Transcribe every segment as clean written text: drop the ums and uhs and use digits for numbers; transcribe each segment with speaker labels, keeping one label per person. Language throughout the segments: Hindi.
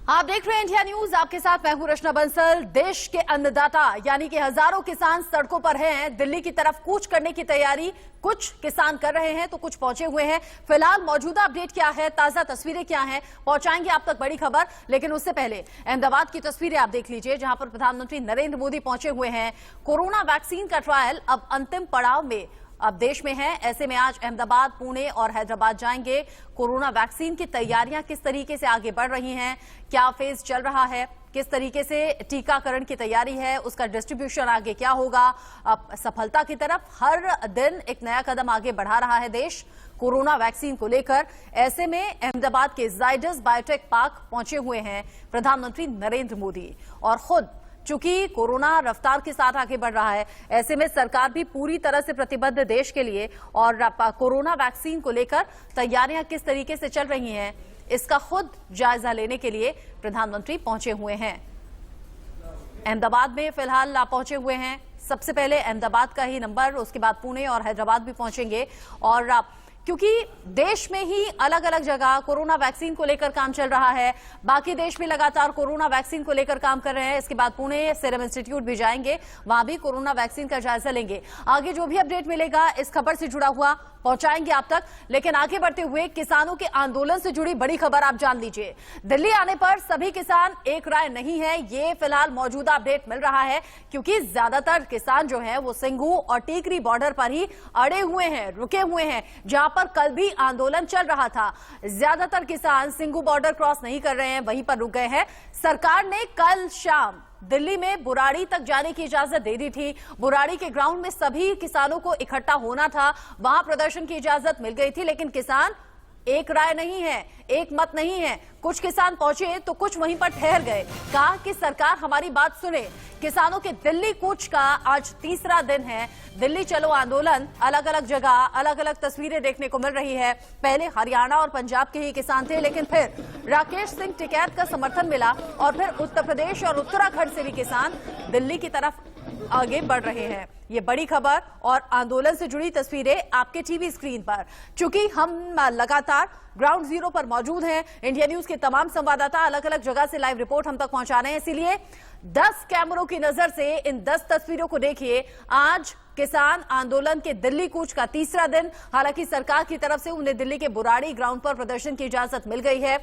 Speaker 1: आप देख रहे हैं इंडिया न्यूज, आपके साथ मैं हूं रचना बंसल। देश के अन्नदाता यानी कि हजारों किसान सड़कों पर हैं। दिल्ली की तरफ कूच करने की तैयारी कुछ किसान कर रहे हैं तो कुछ पहुंचे हुए हैं। फिलहाल मौजूदा अपडेट क्या है, ताजा तस्वीरें क्या हैं, पहुंचाएंगे आप तक बड़ी खबर। लेकिन उससे पहले अहमदाबाद की तस्वीरें आप देख लीजिए, जहां पर प्रधानमंत्री नरेंद्र मोदी पहुंचे हुए हैं। कोरोना वैक्सीन का ट्रायल अब अंतिम पड़ाव में अब देश में है। ऐसे में आज अहमदाबाद, पुणे और हैदराबाद जाएंगे। कोरोना वैक्सीन की तैयारियां किस तरीके से आगे बढ़ रही हैं, क्या फेज चल रहा है, किस तरीके से टीकाकरण की तैयारी है, उसका डिस्ट्रीब्यूशन आगे क्या होगा। अब सफलता की तरफ हर दिन एक नया कदम आगे बढ़ा रहा है देश कोरोना वैक्सीन को लेकर। ऐसे में अहमदाबाद के जाइडस बायोटेक पार्क पहुंचे हुए हैं प्रधानमंत्री नरेंद्र मोदी। और खुद चूंकि कोरोना रफ्तार के साथ आगे बढ़ रहा है, ऐसे में सरकार भी पूरी तरह से प्रतिबद्ध देश के लिए। और कोरोना वैक्सीन को लेकर तैयारियां किस तरीके से चल रही हैं, इसका खुद जायजा लेने के लिए प्रधानमंत्री पहुंचे हुए हैं। अहमदाबाद में फिलहाल पहुंचे हुए हैं। सबसे पहले अहमदाबाद का ही नंबर, उसके बाद पुणे और हैदराबाद भी पहुंचेंगे। और क्योंकि देश में ही अलग अलग जगह कोरोना वैक्सीन को लेकर काम चल रहा है, बाकी देश भी लगातार कोरोना वैक्सीन को लेकर काम कर रहे हैं। इसके बाद पुणे सीरम इंस्टीट्यूट भी जाएंगे, वहां भी कोरोना वैक्सीन का जायजा लेंगे। आगे जो भी अपडेट मिलेगा इस खबर से जुड़ा हुआ पहुंचाएंगे आप तक। लेकिन आगे बढ़ते हुए किसानों के आंदोलन से जुड़ी बड़ी खबर आप जान लीजिए। दिल्ली आने पर सभी किसान एक राय नहीं है, ये फिलहाल मौजूदा अपडेट मिल रहा है। क्योंकि ज्यादातर किसान जो है वो सिंघू और टीकरी बॉर्डर पर ही अड़े हुए हैं, रुके हुए हैं, जहां पर कल भी आंदोलन चल रहा था। ज्यादातर किसान सिंघू बॉर्डर क्रॉस नहीं कर रहे हैं, वहीं पर रुक गए हैं। सरकार ने कल शाम दिल्ली में बुराड़ी तक जाने की इजाजत दे दी थी। बुराड़ी के ग्राउंड में सभी किसानों को इकट्ठा होना था, वहां प्रदर्शन की इजाजत मिल गई थी। लेकिन किसान एक राय नहीं है, एक मत नहीं है। कुछ किसान पहुंचे तो कुछ वहीं पर ठहर गए। कहा कि सरकार हमारी बात सुने। किसानों के दिल्ली कूच का आज तीसरा दिन है। दिल्ली चलो आंदोलन, अलग अलग जगह अलग अलग तस्वीरें देखने को मिल रही है। पहले हरियाणा और पंजाब के ही किसान थे, लेकिन फिर राकेश सिंह टिकैत का समर्थन मिला और फिर उत्तर प्रदेश और उत्तराखंड से भी किसान दिल्ली की तरफ आगे बढ़ रहे हैं। ये बड़ी खबर और आंदोलन से जुड़ी तस्वीरें आपके टीवी स्क्रीन पर। चूंकि हम लगातार ग्राउंड जीरो पर मौजूद हैं, इंडिया न्यूज के तमाम संवाददाता अलग अलग जगह से लाइव रिपोर्ट हम तक पहुंचा रहे हैं, इसीलिए 10 कैमरों की नजर से इन 10 तस्वीरों को देखिए। आज किसान आंदोलन के दिल्ली कूच का तीसरा दिन। हालांकि सरकार की तरफ से उन्हें दिल्ली के बुराड़ी ग्राउंड पर प्रदर्शन की इजाजत मिल गई है,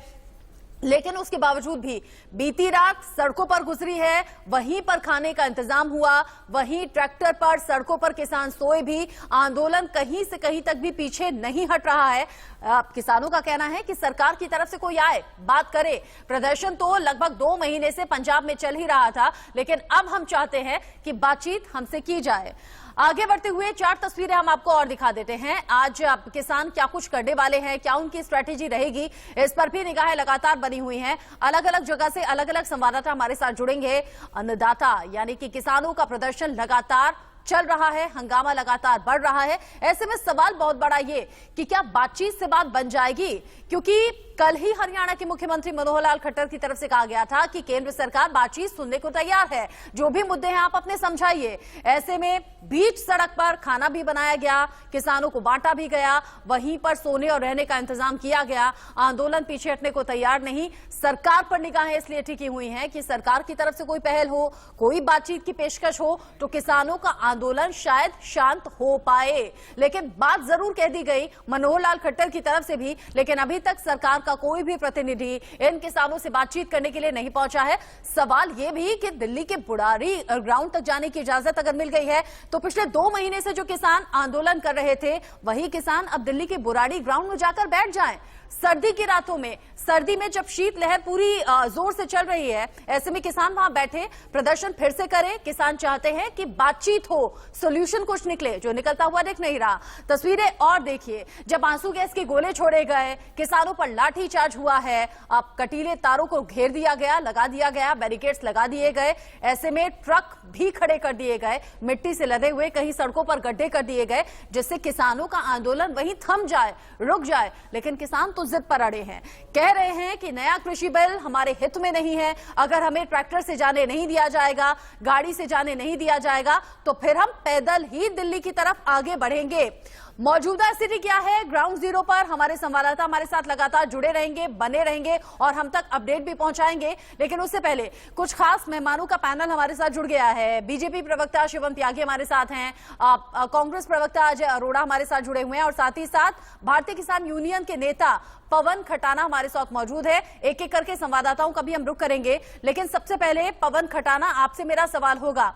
Speaker 1: लेकिन उसके बावजूद भी बीती रात सड़कों पर गुजरी है। वहीं पर खाने का इंतजाम हुआ, वहीं ट्रैक्टर पर सड़कों पर किसान सोए भी। आंदोलन कहीं से कहीं तक भी पीछे नहीं हट रहा है। किसानों का कहना है कि सरकार की तरफ से कोई आए, बात करे। प्रदर्शन तो लगभग 2 महीने से पंजाब में चल ही रहा था, लेकिन अब हम चाहते हैं कि बातचीत हमसे की जाए। आगे बढ़ते हुए 4 तस्वीरें हम आपको और दिखा देते हैं। आज किसान क्या कुछ करने वाले हैं, क्या उनकी स्ट्रेटेजी रहेगी, इस पर भी निगाहें लगातार बनी हुई हैं। अलग अलग जगह से अलग अलग संवाददाता हमारे साथ जुड़ेंगे। अन्नदाता यानी कि किसानों का प्रदर्शन लगातार चल रहा है, हंगामा लगातार बढ़ रहा है। ऐसे में सवाल बहुत बड़ा ये कि क्या बातचीत से बात बन जाएगी, क्योंकि कल ही हरियाणा के मुख्यमंत्री मनोहर लाल खट्टर की तरफ से कहा गया था कि केंद्र सरकार बातचीत सुनने को तैयार है, जो भी मुद्दे हैं आप अपने समझाइए। ऐसे में बीच सड़क पर खाना भी बनाया गया, किसानों को बांटा भी गया, वहीं पर सोने और रहने का इंतजाम किया गया। आंदोलन पीछे हटने को तैयार नहीं। सरकार पर निगाहें इसलिए टिकी हुई हैं कि सरकार की तरफ से कोई पहल हो, कोई बातचीत की पेशकश हो तो किसानों का आंदोलन शायद शांत हो पाए। लेकिन बात जरूर कह दी गई मनोहर लाल खट्टर की तरफ से भी, लेकिन अभी तक सरकार का कोई भी प्रतिनिधि इन किसानों से बातचीत करने के लिए नहीं पहुंचा है। सवाल यह भी कि दिल्ली के बुराड़ी ग्राउंड तक जाने की इजाजत अगर मिल गई है तो पिछले 2 महीने से जो किसान आंदोलन कर रहे थे, वही किसान अब दिल्ली के बुराड़ी ग्राउंड में जाकर बैठ जाएं। सर्दी की रातों में, सर्दी में जब शीतलहर पूरी जोर से चल रही है, ऐसे में किसान वहां बैठे प्रदर्शन फिर से करें। किसान चाहते हैं कि बातचीत हो, सॉल्यूशन कुछ निकले, जो निकलता हुआ दिख नहीं रहा। तस्वीरें और देखिए, जब आंसू गैस के गोले छोड़े गए, किसानों पर लाठीचार्ज हुआ है। अब कटीले तारों को घेर दिया गया, लगा दिया गया, बैरिकेड्स लगा दिए गए। ऐसे में ट्रक भी खड़े कर दिए गए, मिट्टी से लदे हुए, कहीं सड़कों पर गड्ढे कर दिए गए, जिससे किसानों का आंदोलन वहीं थम जाए, रुक जाए। लेकिन किसान तो जिद पर अड़े हैं, कह रहे हैं कि नया कृषि बिल हमारे हित में नहीं है। अगर हमें ट्रैक्टर से जाने नहीं दिया जाएगा, गाड़ी से जाने नहीं दिया जाएगा, तो फिर हम पैदल ही दिल्ली की तरफ आगे बढ़ेंगे। मौजूदा स्थिति क्या है ग्राउंड जीरो पर, हमारे संवाददाता हमारे साथ लगातार जुड़े रहेंगे, बने रहेंगे और हम तक अपडेट भी पहुंचाएंगे। लेकिन उससे पहले कुछ खास मेहमानों का पैनल हमारे साथ जुड़ गया है। बीजेपी प्रवक्ता शिवम त्यागी हमारे साथ हैं, कांग्रेस प्रवक्ता अजय अरोड़ा हमारे साथ जुड़े हुए हैं और साथ ही साथ भारतीय किसान यूनियन के नेता पवन खटाना हमारे साथ मौजूद है। एक एक करके संवाददाताओं का भी हम रुख करेंगे, लेकिन सबसे पहले पवन खटाना, आपसे मेरा सवाल होगा,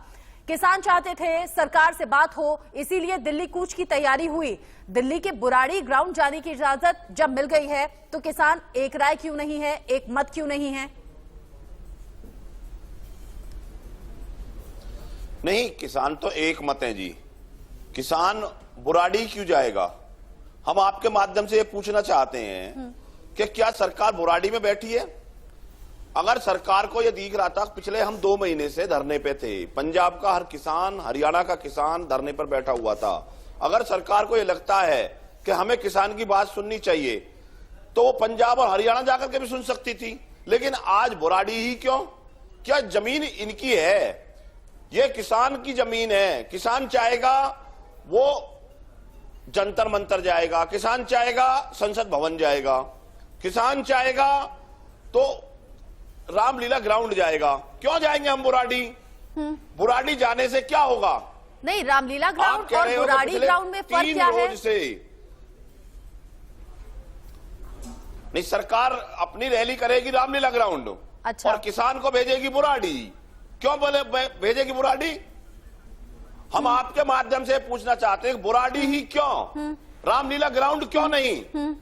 Speaker 1: किसान चाहते थे सरकार से बात हो, इसीलिए दिल्ली कूच की तैयारी हुई। दिल्ली के बुराड़ी ग्राउंड जाने की इजाजत जब मिल गई है तो किसान एक राय क्यों नहीं है, एक मत क्यों नहीं है?
Speaker 2: नहीं, किसान तो एक मत है जी। किसान बुराड़ी क्यों जाएगा? हम आपके माध्यम से ये पूछना चाहते हैं कि क्या सरकार बुराड़ी में बैठी है? अगर सरकार को यह दिख रहा था, पिछले हम 2 महीने से धरने पे थे, पंजाब का हर किसान, हरियाणा का किसान धरने पर बैठा हुआ था। अगर सरकार को यह लगता है कि हमें किसान की बात सुननी चाहिए तो वो पंजाब और हरियाणा जाकर के भी सुन सकती थी, लेकिन आज बुराड़ी ही क्यों? क्या जमीन इनकी है? ये किसान की जमीन है। किसान चाहेगा वो जंतर मंतर जाएगा, किसान चाहेगा संसद भवन जाएगा, किसान चाहेगा तो रामलीला ग्राउंड जाएगा। क्यों जाएंगे हम बुराड़ी? बुराड़ी जाने से क्या होगा?
Speaker 1: नहीं, रामलीला ग्राउंड और बुराड़ी ग्राउंड में फर्क क्या है?
Speaker 2: नहीं, सरकार अपनी रैली करेगी रामलीला ग्राउंड,
Speaker 1: अच्छा,
Speaker 2: और किसान को भेजेगी बुराड़ी। क्यों बोले भेजेगी बुराड़ी? हम आपके माध्यम से पूछना चाहते हैं, बुराड़ी ही क्यों? रामलीला ग्राउंड क्यों नहीं?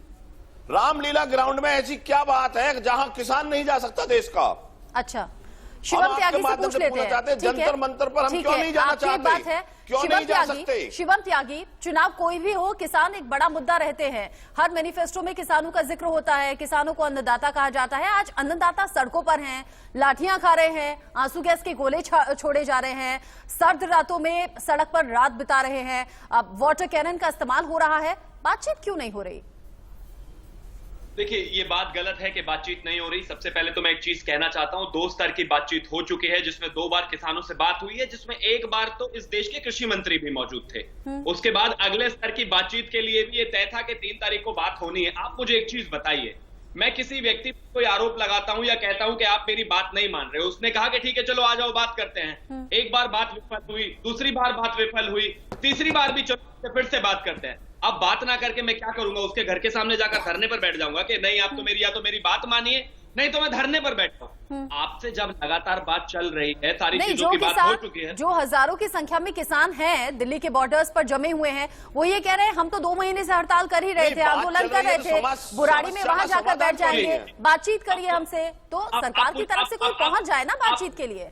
Speaker 2: रामलीला ग्राउंड में ऐसी क्या बात है जहां किसान नहीं जा सकता देश का?
Speaker 1: अच्छा, शिवम त्यागी से पूछ लेते हैं।
Speaker 2: जंतर मंतर पर हम क्यों नहीं जाना चाहते?
Speaker 1: बात है
Speaker 2: क्यों नहीं जा सकते?
Speaker 1: शिवम त्यागी, चुनाव कोई भी हो, किसान एक बड़ा मुद्दा रहते हैं। हर मैनिफेस्टो में किसानों का जिक्र होता है, किसानों को अन्नदाता कहा जाता है। आज अन्नदाता सड़कों पर हैं, लाठियां खा रहे हैं, आंसू गैस के गोले छोड़े जा रहे हैं, सर्द रातों में सड़क पर रात बिता रहे हैं, अब वाटर कैनन का इस्तेमाल हो रहा है। बातचीत क्यों नहीं हो रही?
Speaker 3: देखिए, ये बात गलत है कि बातचीत नहीं हो रही। सबसे पहले तो मैं एक चीज कहना चाहता हूं, 2 स्तर की बातचीत हो चुकी है, जिसमें 2 बार किसानों से बात हुई है, जिसमें एक बार तो इस देश के कृषि मंत्री भी मौजूद थे। उसके बाद अगले स्तर की बातचीत के लिए भी ये तय था कि 3 तारीख को बात होनी है। आप मुझे एक चीज बताइए, मैं किसी व्यक्ति पर कोई आरोप लगाता हूं या कहता हूं कि आप मेरी बात नहीं मान रहे हो, उसने कहा कि ठीक है चलो आ जाओ बात करते हैं। एक बार बात विफल हुई, दूसरी बार बात विफल हुई, तीसरी बार भी चलो फिर से बात करते हैं। अब बात ना करके मैं क्या करूंगा? उसके घर के सामने जाकर धरने पर बैठ जाऊंगा कि नहीं आप तो मेरी, या तो मेरी बात मानिए, नहीं तो मैं धरने पर बैठता हूं। आपसे जब लगातार बात चल रही है, सारी चीजों की बात हो चुकी है।
Speaker 1: जो हजारों की संख्या में किसान हैं दिल्ली के बॉर्डर्स पर जमे हुए हैं, वो ये कह रहे हैं हम तो 2 महीने से हड़ताल कर ही रहे थे, आंदोलन कर रहे थे, बुराड़ी में वहां जाकर बैठ जाएंगे, बातचीत करिए हमसे। तो सरकार की तरफ से कोई पहुंच जाए ना बातचीत के लिए।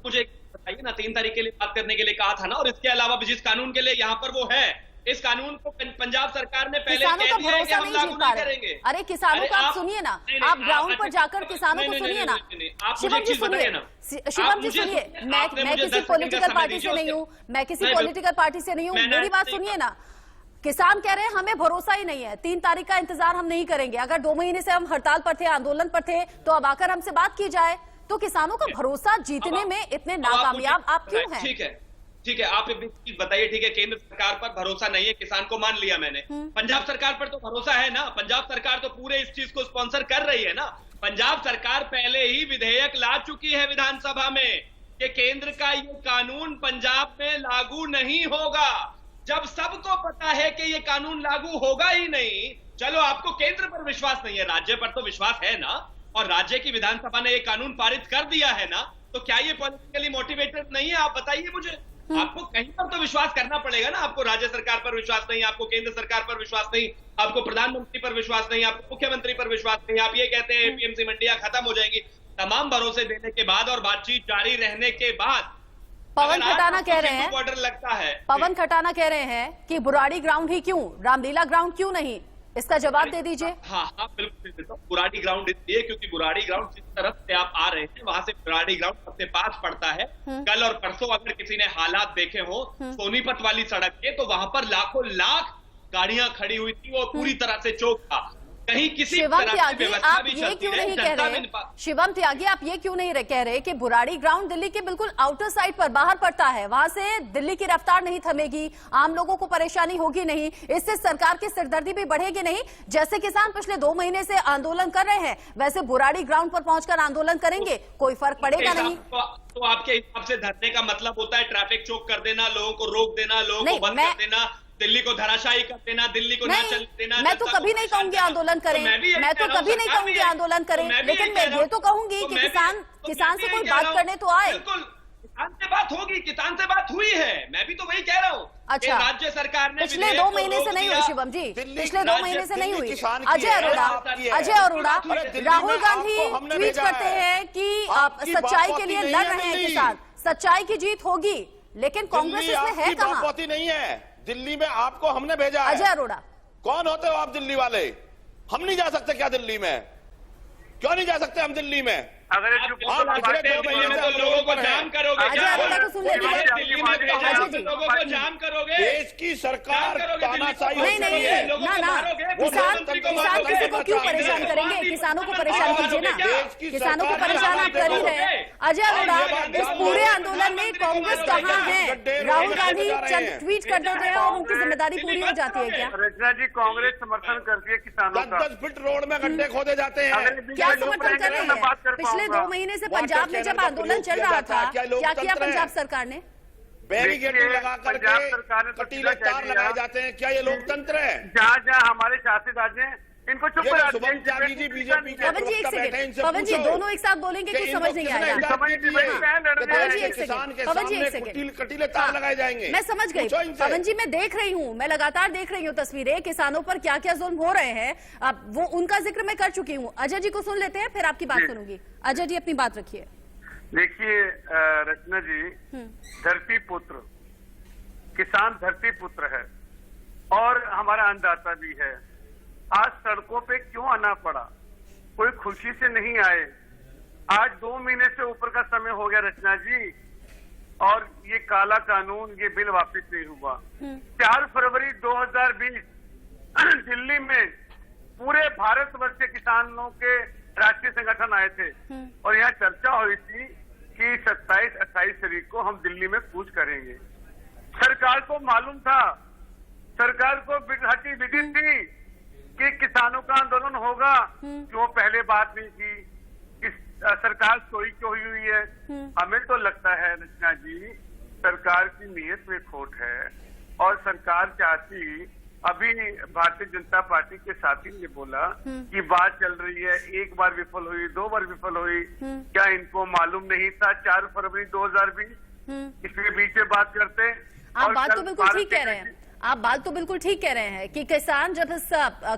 Speaker 3: मुझे बताइए ना, 3 तारीख के लिए बात करने के लिए कहा था ना, और इसके अलावा भी जिस कानून के लिए यहाँ पर वो है, इस कानून को पंजाब सरकार ने पहले कह दिया है कि हम लागू नहीं करेंगे।
Speaker 1: अरे किसानों का आप सुनिए ना, आप ग्राउंड पर जाकर किसानों को सुनिए ना। शिवम जी सुनिए ना, शिवम जी सुनिए, मैं किसी पॉलिटिकल पार्टी से नहीं हूँ, मैं किसी पॉलिटिकल पार्टी से नहीं हूँ, मेरी बात सुनिए ना। किसान कह रहे हैं हमें भरोसा ही नहीं है, 3 तारीख का इंतजार हम नहीं करेंगे। अगर 2 महीने से हम हड़ताल पर थे, आंदोलन पर थे, तो अब आकर हमसे बात की जाए। तो किसानों का भरोसा जीतने में इतने नाकामयाब आप क्यों हैं?
Speaker 3: ठीक है, आप एक चीज बताइए। ठीक है, केंद्र सरकार पर भरोसा नहीं है, किसान को मान लिया मैंने। पंजाब सरकार पर तो भरोसा है ना, पंजाब सरकार तो पूरे इस चीज को स्पॉन्सर कर रही है ना। पंजाब सरकार पहले ही विधेयक ला चुकी है विधानसभा में कि केंद्र का ये कानून पंजाब में लागू नहीं होगा। जब सबको पता है कि ये कानून लागू होगा ही नहीं, चलो आपको केंद्र पर विश्वास नहीं है, राज्य पर तो विश्वास है ना, और राज्य की विधानसभा ने ये कानून पारित कर दिया है ना, तो क्या ये पॉलिटिकली मोटिवेटेड नहीं है? आप बताइए मुझे। आपको कहीं पर तो विश्वास करना पड़ेगा ना। आपको राज्य सरकार पर विश्वास नहीं, आपको केंद्र सरकार पर विश्वास नहीं, आपको प्रधानमंत्री पर विश्वास नहीं, आपको मुख्यमंत्री पर विश्वास नहीं। आप ये कहते हैं एपीएमसी मंडियां खत्म हो जाएंगी। तमाम भरोसे देने के बाद और बातचीत जारी रहने के बाद
Speaker 1: पवन खटाना कह रहे हैं,
Speaker 3: बॉर्डर लगता है,
Speaker 1: पवन खटाना कह रहे हैं कि बुराड़ी ग्राउंड ही क्यों, रामलीला ग्राउंड क्यों नहीं? इसका जवाब दे दीजिए।
Speaker 3: हाँ, बिल्कुल। बुराड़ी ग्राउंड इसलिए क्योंकि बुराड़ी ग्राउंड जिस तरफ से आप आ रहे हैं वहां से बुराड़ी ग्राउंड सबसे पास पड़ता है। कल और परसों अगर किसी ने हालात देखे हो सोनीपत वाली सड़क के, तो वहां पर लाखों लाख गाड़ियां खड़ी हुई थी, वो पूरी तरह से चौक था। कहीं किसी
Speaker 1: शिवम
Speaker 3: तरह की
Speaker 1: त्यागी,
Speaker 3: व्यवस्था
Speaker 1: आप
Speaker 3: भी
Speaker 1: ये
Speaker 3: चलती
Speaker 1: क्यों
Speaker 3: रहे,
Speaker 1: नहीं कह
Speaker 3: जनता
Speaker 1: रहे,
Speaker 3: में
Speaker 1: शिवम त्यागी आप ये क्यों नहीं कह रहे कि बुराड़ी ग्राउंड दिल्ली के बिल्कुल आउटर साइड पर बाहर पड़ता है, वहां से दिल्ली की रफ्तार नहीं थमेगी, आम लोगों को परेशानी होगी नहीं, इससे सरकार की सिरदर्दी भी बढ़ेगी नहीं। जैसे किसान पिछले 2 महीने से आंदोलन कर रहे हैं वैसे बुराड़ी ग्राउंड पर पहुंचकर आंदोलन करेंगे, कोई फर्क पड़ेगा नहीं।
Speaker 3: तो आपके हिसाब से धरने का मतलब होता है ट्रैफिक चौक कर देना, लोगों को रोक देना, लोगों को बंद कर देना, दिल्ली को धराशायी कर देना, दिल्ली को ना चल देना।
Speaker 1: मैं तो कभी नहीं कहूंगी आंदोलन करें, मैं तो कभी नहीं कहूंगी आंदोलन करें, लेकिन मैं ये तो कहूंगी कि किसान से कोई बात करने तो आए।
Speaker 3: बिल्कुल, किसान से बात होगी, किसान से बात हुई है, मैं भी तो वही कह रहा हूँ।
Speaker 1: अच्छा,
Speaker 3: राज्य सरकार ने
Speaker 1: पिछले 2 महीने से नहीं हुई शिवम जी, पिछले 2 महीने से नहीं हुई। अजय अरोड़ा, राहुल गांधी ट्वीट करते हैं कि सच्चाई के लिए लड़ रहे हैं किसान, सच्चाई की जीत होगी, लेकिन कांग्रेस इसमें है कहाँ?
Speaker 2: नहीं है दिल्ली में, आपको हमने भेजा है।
Speaker 1: अजय अरोड़ा,
Speaker 2: कौन होते हो आप दिल्ली वाले? हम नहीं जा सकते क्या दिल्ली में? क्यों नहीं जा सकते हम दिल्ली में?
Speaker 3: अगर पिछले 2 महीने में तो लोगों को जाम करोगे,
Speaker 1: अजय अरोड़ा को सुन लेते हैं।
Speaker 3: दिल्ली में लोगों को जाम करोगे,
Speaker 2: देश की सरकार तानाशाही
Speaker 1: नहीं ना किसान किसी को क्यों परेशान करेंगे? किसानों को परेशान कीजिए ना, किसानों को परेशान आप कर ही रहे हैं। अजय अरोड़ा, इस पूरे आंदोलन में कांग्रेस कहाँ है? राहुल गांधी चंद ट्वीट कर देते हैं और उनकी जिम्मेदारी पूरी हो जाती है क्या?
Speaker 4: रचना जी, कांग्रेस समर्थन करती है किसानों का।
Speaker 2: 10 फीट रोड में गड्ढे खोदे जाते हैं।
Speaker 1: क्या समर्थन कर रहे हैं? पिछले 2 महीने से पंजाब में जब आंदोलन चल रहा था, क्या किया पंजाब सरकार ने?
Speaker 2: बैरिकेड लगा करके कटीले तार लगाए जाते हैं, क्या ये लोकतंत्र है?
Speaker 4: जहाँ जहाँ हमारे शासित राज्य हैं इनको चुप करा दीजिए।
Speaker 2: त्यागी जी बीजेपी के
Speaker 1: पवन जी एक सेकंड, पवन जी दोनों एक साथ बोलेंगे कुछ समझ नहीं आएगा। पवन जी एक सेकंड,
Speaker 2: कटीले तार लगाए जाएंगे।
Speaker 1: मैं समझ गई पवन जी, मैं देख रही हूँ, मैं लगातार देख रही हूँ तस्वीरें, किसानों पर क्या क्या जुल्म हो रहे हैं, अब वो उनका जिक्र मैं कर चुकी हूँ। अजय जी को सुन लेते हैं, फिर आपकी बात करूंगी। अजय जी अपनी बात रखिए।
Speaker 4: देखिए रचना जी, धरती पुत्र किसान धरती पुत्र है और हमारा अन्नदाता भी है। आज सड़कों पे क्यों आना पड़ा? कोई खुशी से नहीं आए। आज 2 महीने से ऊपर का समय हो गया रचना जी, और ये काला कानून, ये बिल वापस नहीं हुआ। 4 फरवरी 2020 दिल्ली में पूरे भारतवर्ष के किसानों के राष्ट्रीय संगठन आए थे और यहाँ चर्चा हुई थी कि 27-28 तारीख को हम दिल्ली में कूच करेंगे। सरकार को मालूम था, सरकार को हटी विदित थी कि किसानों का आंदोलन होगा, क्यों पहले बात नहीं की? इस सरकार सोई क्यों हुई है? हमें तो लगता है रचना जी, सरकार की नीयत में खोट है और सरकार चाहती, अभी भारतीय जनता पार्टी के साथी ने बोला कि बात चल रही है, 1 बार विफल हुई, 2 बार विफल हुई, क्या इनको मालूम नहीं था 4 फरवरी 2020 इसके बीच में बात करते?
Speaker 1: आप बात तो बिल्कुल ठीक कह रहे हैं, आप बात तो बिल्कुल ठीक कह रहे हैं कि किसान जब इस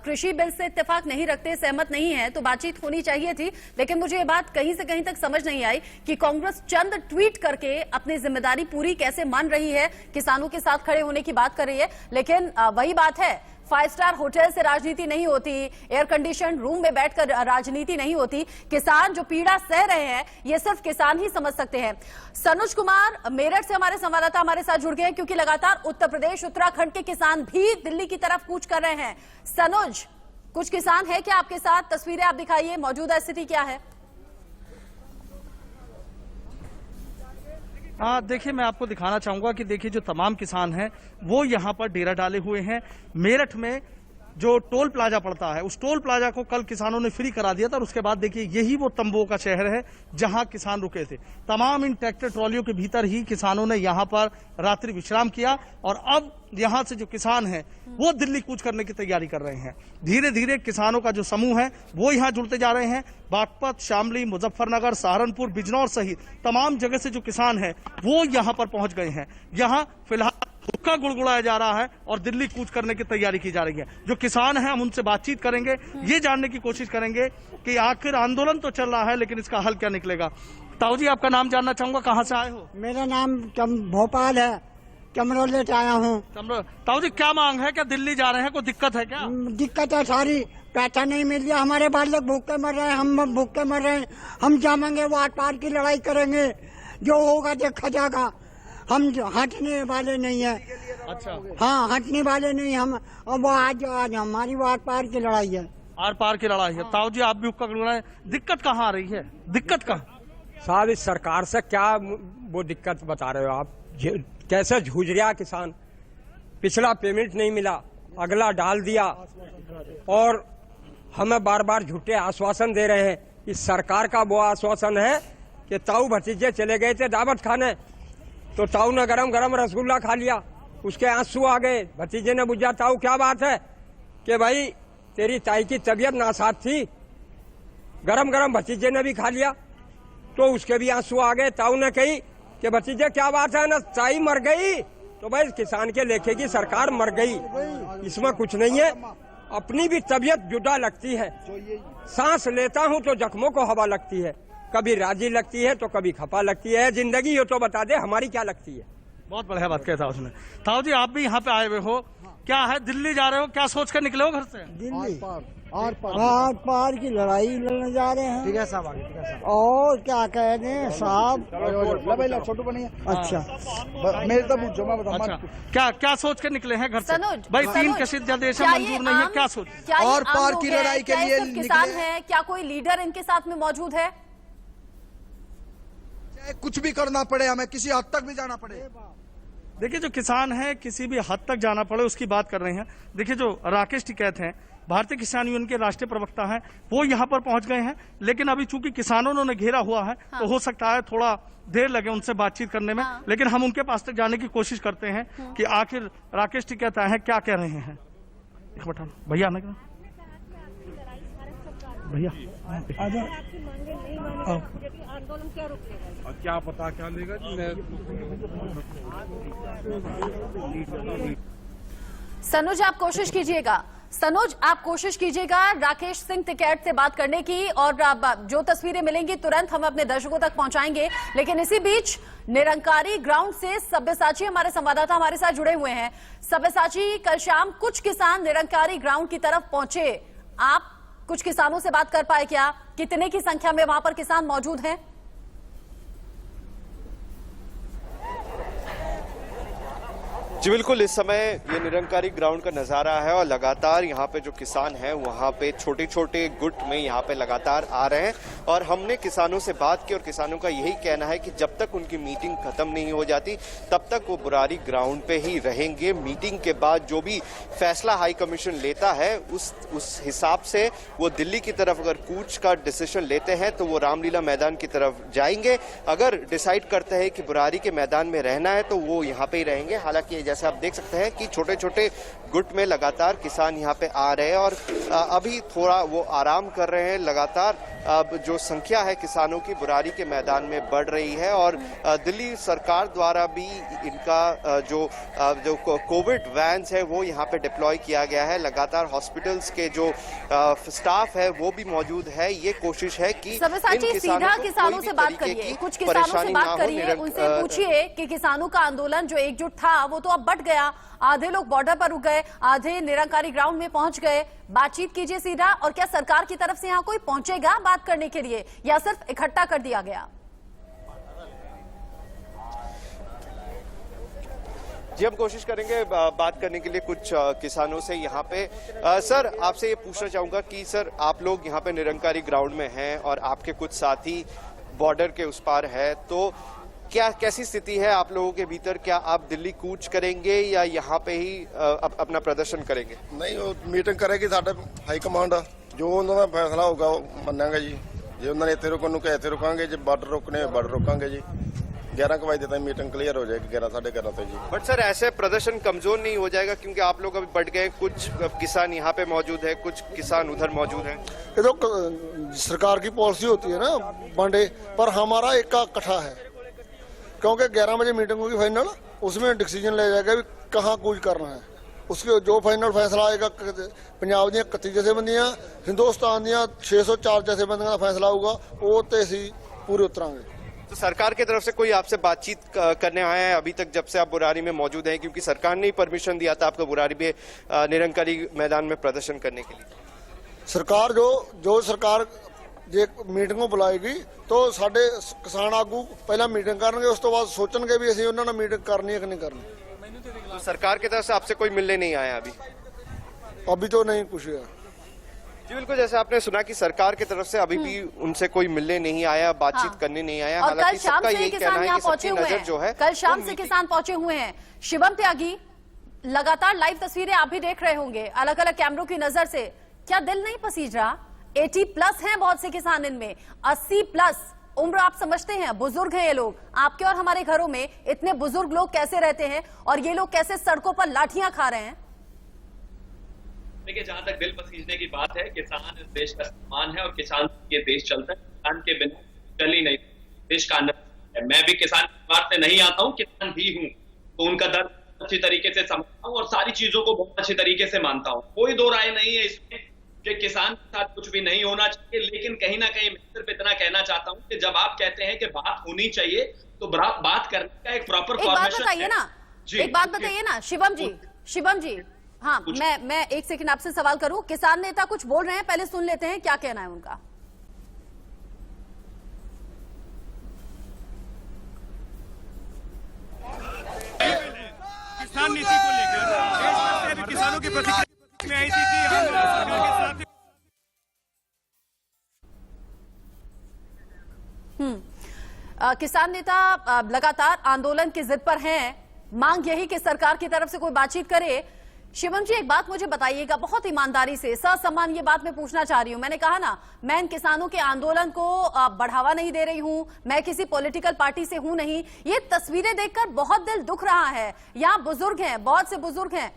Speaker 1: कृषि बिल से इत्तेफाक नहीं रखते, सहमत नहीं है, तो बातचीत होनी चाहिए थी। लेकिन मुझे ये बात कहीं से कहीं तक समझ नहीं आई कि कांग्रेस चंद ट्वीट करके अपनी जिम्मेदारी पूरी कैसे मान रही है, किसानों के साथ खड़े होने की बात कर रही है। लेकिन वही बात है, 5 स्टार होटल से राजनीति नहीं होती, एयर कंडीशन रूम में बैठकर राजनीति नहीं होती। किसान जो पीड़ा सह रहे हैं ये सिर्फ किसान ही समझ सकते हैं। सनुज कुमार मेरठ से हमारे संवाददाता हमारे साथ जुड़ गए हैं, क्योंकि लगातार उत्तर प्रदेश उत्तराखंड के किसान भी दिल्ली की तरफ कूच कर रहे हैं। सनुज, कुछ किसान है क्या आपके साथ? तस्वीरें आप दिखाइए, मौजूदा स्थिति क्या है?
Speaker 5: देखिए, मैं आपको दिखाना चाहूंगा कि देखिए जो तमाम किसान हैं वो यहाँ पर डेरा डाले हुए हैं। मेरठ में जो टोल प्लाजा पड़ता है, उस टोल प्लाजा को कल किसानों ने फ्री करा दिया था और उसके बाद देखिए यही वो तंबुओं का शहर है जहां किसान रुके थे। तमाम इन ट्रैक्टर ट्रॉलियों के भीतर ही किसानों ने यहां पर रात्रि विश्राम किया और अब यहां से जो किसान हैं वो दिल्ली कूच करने की तैयारी कर रहे हैं। धीरे धीरे किसानों का जो समूह है वो यहाँ जुड़ते जा रहे हैं। बागपत, शामली, मुजफ्फरनगर, सहारनपुर, बिजनौर सहित तमाम जगह से जो किसान है वो यहाँ पर पहुंच गए हैं। यहाँ फिलहाल हुक्का गुड़गुड़ाया जा रहा है और दिल्ली कूच करने की तैयारी की जा रही है। जो किसान हैं हम उनसे बातचीत करेंगे, ये जानने की कोशिश करेंगे कि आखिर आंदोलन तो चल रहा है लेकिन इसका हल क्या निकलेगा। ताऊ जी, आपका नाम जानना चाहूंगा, कहाँ से आए हो?
Speaker 6: मेरा नाम भोपाल है, कमरोले से आया हूँ।
Speaker 5: ताऊ जी, क्या मांग है? क्या दिल्ली जा रहे हैं? कोई दिक्कत है क्या?
Speaker 6: दिक्कत है सारी, पैसा नहीं मिल रहा, हमारे बाल लोग भूखे मर रहे हैं, हम भूखे मर रहे हैं। हम जाएंगे वो आर पार की लड़ाई करेंगे, जो होगा देखा जाएगा। हम हटने वाले नहीं है।
Speaker 5: अच्छा,
Speaker 6: हाँ, हटने वाले नहीं हम। अब वो आज हमारी आर पार की लड़ाई है।
Speaker 5: आर पार की लड़ाई है। ताऊ जी आप भी हुक्का लड़ रहे हैं, दिक्कत कहाँ आ रही है? दिक्कत कहाँ?
Speaker 7: साहब इस सरकार से क्या वो दिक्कत बता रहे हो आप? कैसे जूझ रहा किसान, पिछला पेमेंट नहीं मिला, अगला डाल दिया, और हमें बार बार झूठे आश्वासन दे रहे हैं। इस सरकार का वो आश्वासन है कि ताऊ भतीजे चले गए थे दावत खाने, तो ताऊ ने गरम गरम रसगुल्ला खा लिया, उसके आंसू आ गए। भतीजे ने पूछा ताऊ क्या बात है, कि भाई तेरी ताई की तबीयत नासाज थी, गरम गरम भतीजे ने भी खा लिया, तो उसके भी आंसू आ गए। ताऊ ने कही कि भतीजे क्या बात है ना, ताई मर गई, तो भाई किसान के लेखे की सरकार मर गई, इसमें कुछ नहीं है। अपनी भी तबीयत जुदा लगती है, सांस लेता हूँ तो जख्मों को हवा लगती है, कभी राजी लगती है तो कभी खपा लगती है। जिंदगी हो तो बता दे हमारी क्या लगती है।
Speaker 5: बहुत बढ़िया बात कहता उसने। ताऊ जी आप भी यहाँ पे आए हुए हो, क्या है दिल्ली जा रहे हो, क्या सोच कर निकले हो घर से?
Speaker 6: दिल्ली आर पार की लड़ाई लड़ने जा रहे हैं। ठीक है साहब, और क्या कह दें साहब।
Speaker 8: छोटू बनिए।
Speaker 6: अच्छा
Speaker 8: मेरे तो पूछो, मैं बताऊँ।
Speaker 5: अच्छा क्या सोच कर निकले हैं घर से? भाई 3 कृषि अध्यादेश मंजूर नहीं है, क्या सोच?
Speaker 8: और पार की लड़ाई के लिए
Speaker 1: किसान है, क्या कोई लीडर इनके साथ में मौजूद है?
Speaker 8: कुछ भी करना पड़े, हमें किसी हद तक भी जाना पड़े।
Speaker 5: देखिए जो किसान है किसी भी हद तक जाना पड़े उसकी बात कर रहे हैं। देखिए जो राकेश टिकैत हैं, भारतीय किसान यूनियन के राष्ट्रीय प्रवक्ता हैं, वो यहाँ पर पहुंच गए हैं, लेकिन अभी चूंकि किसानों ने घेरा हुआ है तो हो सकता है थोड़ा देर लगे उनसे बातचीत करने में, लेकिन हम उनके पास तक जाने की कोशिश करते हैं कि आखिर राकेश टिकैत आए हैं क्या कह रहे हैं। भैया आना भैया
Speaker 7: क्या पता क्या लेगा।
Speaker 1: सनोज आप कोशिश कीजिएगा, राकेश सिंह टिकैत से बात करने की, और जो तस्वीरें मिलेंगी तुरंत हम अपने दर्शकों तक पहुंचाएंगे। लेकिन इसी बीच निरंकारी ग्राउंड से सब्यसाची हमारे संवाददाता हमारे साथ जुड़े हुए हैं। सब्यसाची, कल शाम कुछ किसान निरंकारी ग्राउंड की तरफ पहुंचे, आप कुछ किसानों से बात कर पाए क्या? कितने की संख्या में वहां पर किसान मौजूद हैं?
Speaker 9: जी बिल्कुल, इस समय ये निरंकारी ग्राउंड का नज़ारा है और लगातार यहाँ पे जो किसान हैं वहाँ पे छोटे छोटे गुट में यहाँ पे लगातार आ रहे हैं। और हमने किसानों से बात की और किसानों का यही कहना है कि जब तक उनकी मीटिंग खत्म नहीं हो जाती तब तक वो बुरारी ग्राउंड पे ही रहेंगे। मीटिंग के बाद जो भी फैसला हाई कमीशन लेता है उस हिसाब से वो दिल्ली की तरफ अगर कूच का डिसीजन लेते हैं तो वो रामलीला मैदान की तरफ जाएंगे। अगर डिसाइड करते हैं कि बुरारी के मैदान में रहना है तो वो यहाँ पे ही रहेंगे। हालांकि जैसे आप देख सकते हैं कि छोटे छोटे गुट में लगातार किसान यहाँ पे आ रहे हैं और अभी थोड़ा वो आराम कर रहे हैं। लगातार अब जो संख्या है किसानों की बुरारी के मैदान में बढ़ रही है और दिल्ली सरकार द्वारा भी इनका जो कोविड वैन्स है वो यहाँ पे डिप्लॉय किया गया है। लगातार हॉस्पिटल्स के जो स्टाफ है वो भी मौजूद है। ये कोशिश है कि
Speaker 1: सीधा किसानों से बात करिए, कुछ किसानों से बात करिए, उनसे पूछिए कि किसानों का आंदोलन जो एकजुट था वो तो अब बट गया, आधे लोग बॉर्डर पर रुक गए, आधे निरंकारी ग्राउंड में पहुंच गए। बातचीत कीजिए सीधा। और क्या सरकार की तरफ से यहाँ कोई पहुंचेगा बात करने के लिए या सिर्फ इकट्ठा कर दिया गया?
Speaker 9: जी हम कोशिश करेंगे बात करने के लिए कुछ किसानों से यहाँ पे। सर आपसे ये पूछना चाहूंगा कि सर आप लोग यहाँ पे निरंकारी ग्राउंड में हैं और आपके कुछ साथी बॉर्डर के उस पार है, तो क्या कैसी स्थिति है आप लोगों के भीतर? क्या आप दिल्ली कूच करेंगे या यहाँ पे ही अपना प्रदर्शन करेंगे?
Speaker 10: नहीं, वो मीटिंग करेगी साडा हाई कमांड, जो उन्होंने फैसला होगा मनांगे जी। जो उन्होंने इतने रुकने को इतने रुकांगे, जो बॉर्डर रोकने बॉर्डर रोकांगे जी। 11 बजे तक मीटिंग क्लियर हो जाएगी, 11-11:30 तक जी।
Speaker 9: बट सर ऐसे प्रदर्शन कमजोर नहीं हो जाएगा क्योंकि आप लोग अभी बढ़ गए, कुछ किसान यहाँ पे मौजूद है, कुछ किसान उधर मौजूद हैं।
Speaker 10: ये तो सरकार की पॉलिसी होती है ना बांटे, पर हमारा एक का इकट्ठा है क्योंकि 11 बजे मीटिंग होगी फाइनल, उसमें डिसीजन ले जाएगा भी कहाँ कूच करना है। उसके जो फाइनल फैसला आएगा पंजाब दी 31 जथेबंदियां, हिंदुस्तान दी 604 जथेबंदियों का फैसला होगा, वो तो असी पूरे उतरांगे।
Speaker 9: तो सरकार की तरफ से कोई आपसे बातचीत करने आया है अभी तक जब से आप बुरारी में मौजूद हैं? क्योंकि सरकार ने ही परमिशन दिया था आपको बुरारी में निरंकारी मैदान में प्रदर्शन करने के लिए।
Speaker 10: सरकार जो सरकार जे मीटिंग बुलाएगी तो साडे किसान आगू पहला मीटिंग करेंगे, उस तो बाद सोचेंगे भी असीं उन्हां नाल मीटिंग करनी है कि नहीं करनी।
Speaker 9: तो सरकार की तरफ से आपसे कोई मिलने नहीं आया अभी?
Speaker 10: अभी तो नहीं कुछ है।
Speaker 9: जी बिल्कुल, जैसे आपने सुना कि सरकार की तरफ से अभी भी उनसे कोई मिलने नहीं आया, बातचीत करने नहीं आया।
Speaker 1: और कल शाम से
Speaker 9: यही कहना
Speaker 1: किसान
Speaker 9: है
Speaker 1: यहाँ
Speaker 9: कि
Speaker 1: पहुंचे
Speaker 9: सबकी
Speaker 1: हुए
Speaker 9: नजर जो है
Speaker 1: हैं, कल शाम से किसान पहुंचे हुए हैं। शिवम त्यागी, लगातार लाइव तस्वीरें आप भी देख रहे होंगे अलग अलग कैमरों की नजर से, क्या दिल नहीं पसीज रहा? 80+ हैं बहुत से किसान, इनमें 80+ उम्र। आप समझते हैं बुजुर्ग हैं ये लोग। आपके और हमारे घरों में इतने बुजुर्ग लोग कैसे रहते हैं और ये लोग कैसे सड़कों पर लाठियां खा रहे हैं?
Speaker 3: देखिए, जहां तक दिल पसीजने की बात है, किसान इस देश का सम्मान है और किसान ये देश चलता है। किसान के बिना चल ही नहीं, देश का अन्न है। मैं भी किसान परिवार से नहीं आता हूँ, किसान भी हूँ, तो उनका दर्द अच्छी तरीके से समझता हूँ और सारी चीजों को बहुत अच्छी तरीके से मानता हूँ। कोई दो राय नहीं है इसमें कि किसान के साथ कुछ भी नहीं होना चाहिए, लेकिन कहीं ना कहीं मैं सिर्फ इतना कहना चाहता हूँ कि जब आप कहते हैं कि बात होनी चाहिए, तो बात करने का एक प्रॉपर फॉर्मेशन
Speaker 1: बताइए ना, एक बात बताइए ना शिवम जी। हाँ, मैं एक सेकंड आपसे सवाल करूं। किसान नेता कुछ बोल रहे हैं, पहले सुन लेते हैं क्या कहना है उनका।
Speaker 11: किसान नीति को लेकर किसानों की प्रतिक्रिया में आई थी कि हम सरकार के साथ
Speaker 1: किसान नेता लगातार आंदोलन की जिद पर हैं, मांग यही कि सरकार की तरफ से कोई बातचीत करे। शिवम जी, एक बात मुझे बताइएगा बहुत ईमानदारी से, ससम्मान ये बात मैं पूछना चाह रही हूं। मैंने कहा ना, मैं इन किसानों के आंदोलन को बढ़ावा नहीं दे रही हूं, मैं किसी पॉलिटिकल पार्टी से हूं नहीं। ये तस्वीरें देखकर बहुत दिल दुख रहा है। यहाँ बुजुर्ग हैं, बहुत से बुजुर्ग हैं।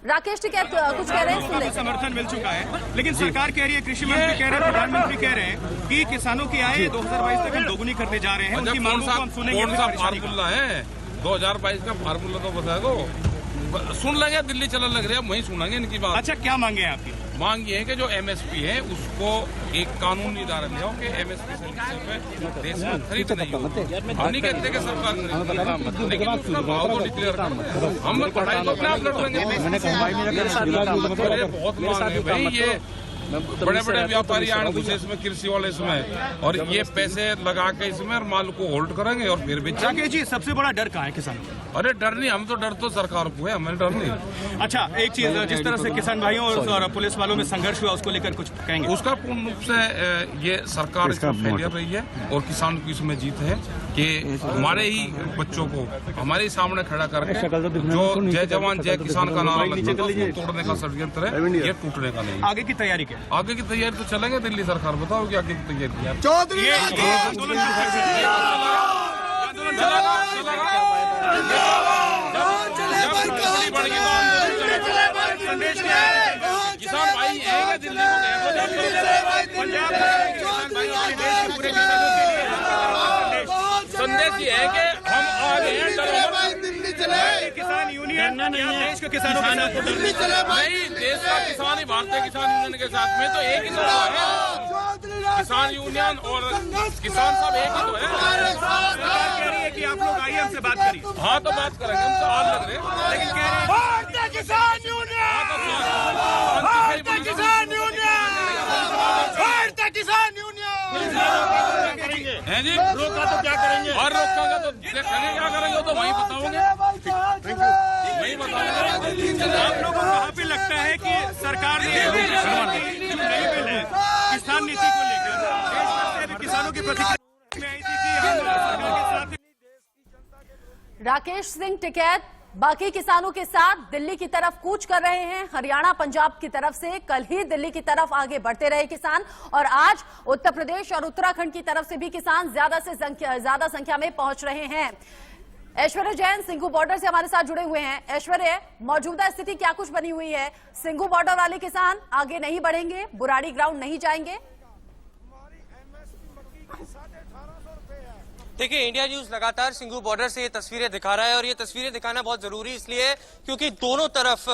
Speaker 1: राकेश टिकैत कुछ कह रहे हैं,
Speaker 11: समर्थन मिल चुका है, लेकिन सरकार कह रही है, कृषि मंत्री कह रहे हैं, प्रधानमंत्री कह रहे हैं कि किसानों की आय 2022 तक हम दोगुनी करने जा रहे हैं। उनकी मांगों को हम सुनेंगे।
Speaker 12: कौन सा फार्मूला है 2022 का? फार्मूला तो बता दो, सुन लेंगे। दिल्ली चलन लग रही है, वहीं सुनेंगे इनकी बात।
Speaker 11: अच्छा, क्या मांगे हैं आपकी?
Speaker 12: मांग ये है कि जो एमएसपी है उसको एक कानून निर्धारण हो कि एमएसपी से देश में खरीद नहीं हो। हम नहीं कहते कि सरकार खरीद, लेकिन उसका भाव तो डिक्लेयर करो। हम पढ़ाई तो अपने आप लड़ लेंगे। बहुत मांग है भाई, ये बड़े बड़े व्यापारी आने घुसे इसमें, कृषि वाले इसमें, और ये पैसे लगा के इसमें और माल को होल्ड करेंगे और फिर बेचेंगे।
Speaker 11: जी, सबसे बड़ा डर कहाँ है किसान?
Speaker 12: अरे डर नहीं, हम तो डर तो सरकार को है, हमें डर नहीं।
Speaker 11: अच्छा, एक चीज, जिस तरह से किसान भाइयों और पुलिस वालों में संघर्ष हुआ, उसको लेकर कुछ कहेंगे?
Speaker 12: उसका पूर्ण रूप से ये सरकार इसमें फेलियर रही है और किसान की इसमें जीत है कि हमारे ही बच्चों को हमारे सामने खड़ा करके जो जय जवान जय किसान का नारा लगता है उसको तोड़ने का षड्यंत्र है, ये टूटने का नहीं।
Speaker 11: आगे की तैयारी क्या?
Speaker 12: आगे की तैयारी तो चलेंगे दिल्ली सरकार, बताओ कि आगे की तैयारी क्या? किसान भाई है दिल्ली संदेश ये है कि हम आगे दिल्ली चले।
Speaker 11: किसान यूनियन देश के किसानों के साथ
Speaker 12: नहीं, देश का किसान ही भारतीय किसान यूनियन के साथ में तो एक ही तो है। किसान यूनियन और किसान सब एक ही तो है।
Speaker 11: सरकार कह रही है कि आप लोग आइए हमसे बात करिए।
Speaker 12: हाँ, तो बात करेंगे, हम तो हाल लग रहे हैं, लेकिन कह रहे हैं
Speaker 11: भारतीय किसान यूनियन, भारतीय किसान यूनियन, भारतीय किसान यूनियन
Speaker 12: है जी।
Speaker 11: रोका तो क्या करेंगे?
Speaker 12: और रोकेंगे तो देखेंगे क्या करेंगे, तो वहीं बताओगे, वहीं बताओगे।
Speaker 11: आप लोगों को वहाँ पे लगता है कि सरकार ने जो नई बिल है किसान नीति को लेकर, देश भर से किसानों की प्रतिक्रिया में आई थी कि हम सरकार के साथ।
Speaker 1: राकेश सिंह टिकैत बाकी किसानों के साथ दिल्ली की तरफ कूच कर रहे हैं। हरियाणा पंजाब की तरफ से कल ही दिल्ली की तरफ आगे बढ़ते रहे किसान, और आज उत्तर प्रदेश और उत्तराखंड की तरफ से भी किसान ज्यादा संख्या में पहुंच रहे हैं। ऐश्वर्या जैन सिंघू बॉर्डर से हमारे साथ जुड़े हुए हैं। ऐश्वर्या, मौजूदा स्थिति क्या कुछ बनी हुई है? सिंघू बॉर्डर वाले किसान आगे नहीं बढ़ेंगे, बुराड़ी ग्राउंड नहीं जाएंगे?
Speaker 13: देखिए, इंडिया न्यूज लगातार सिंघू बॉर्डर से ये तस्वीरें दिखा रहा है और ये तस्वीरें दिखाना बहुत जरूरी इसलिए है क्योंकि दोनों तरफ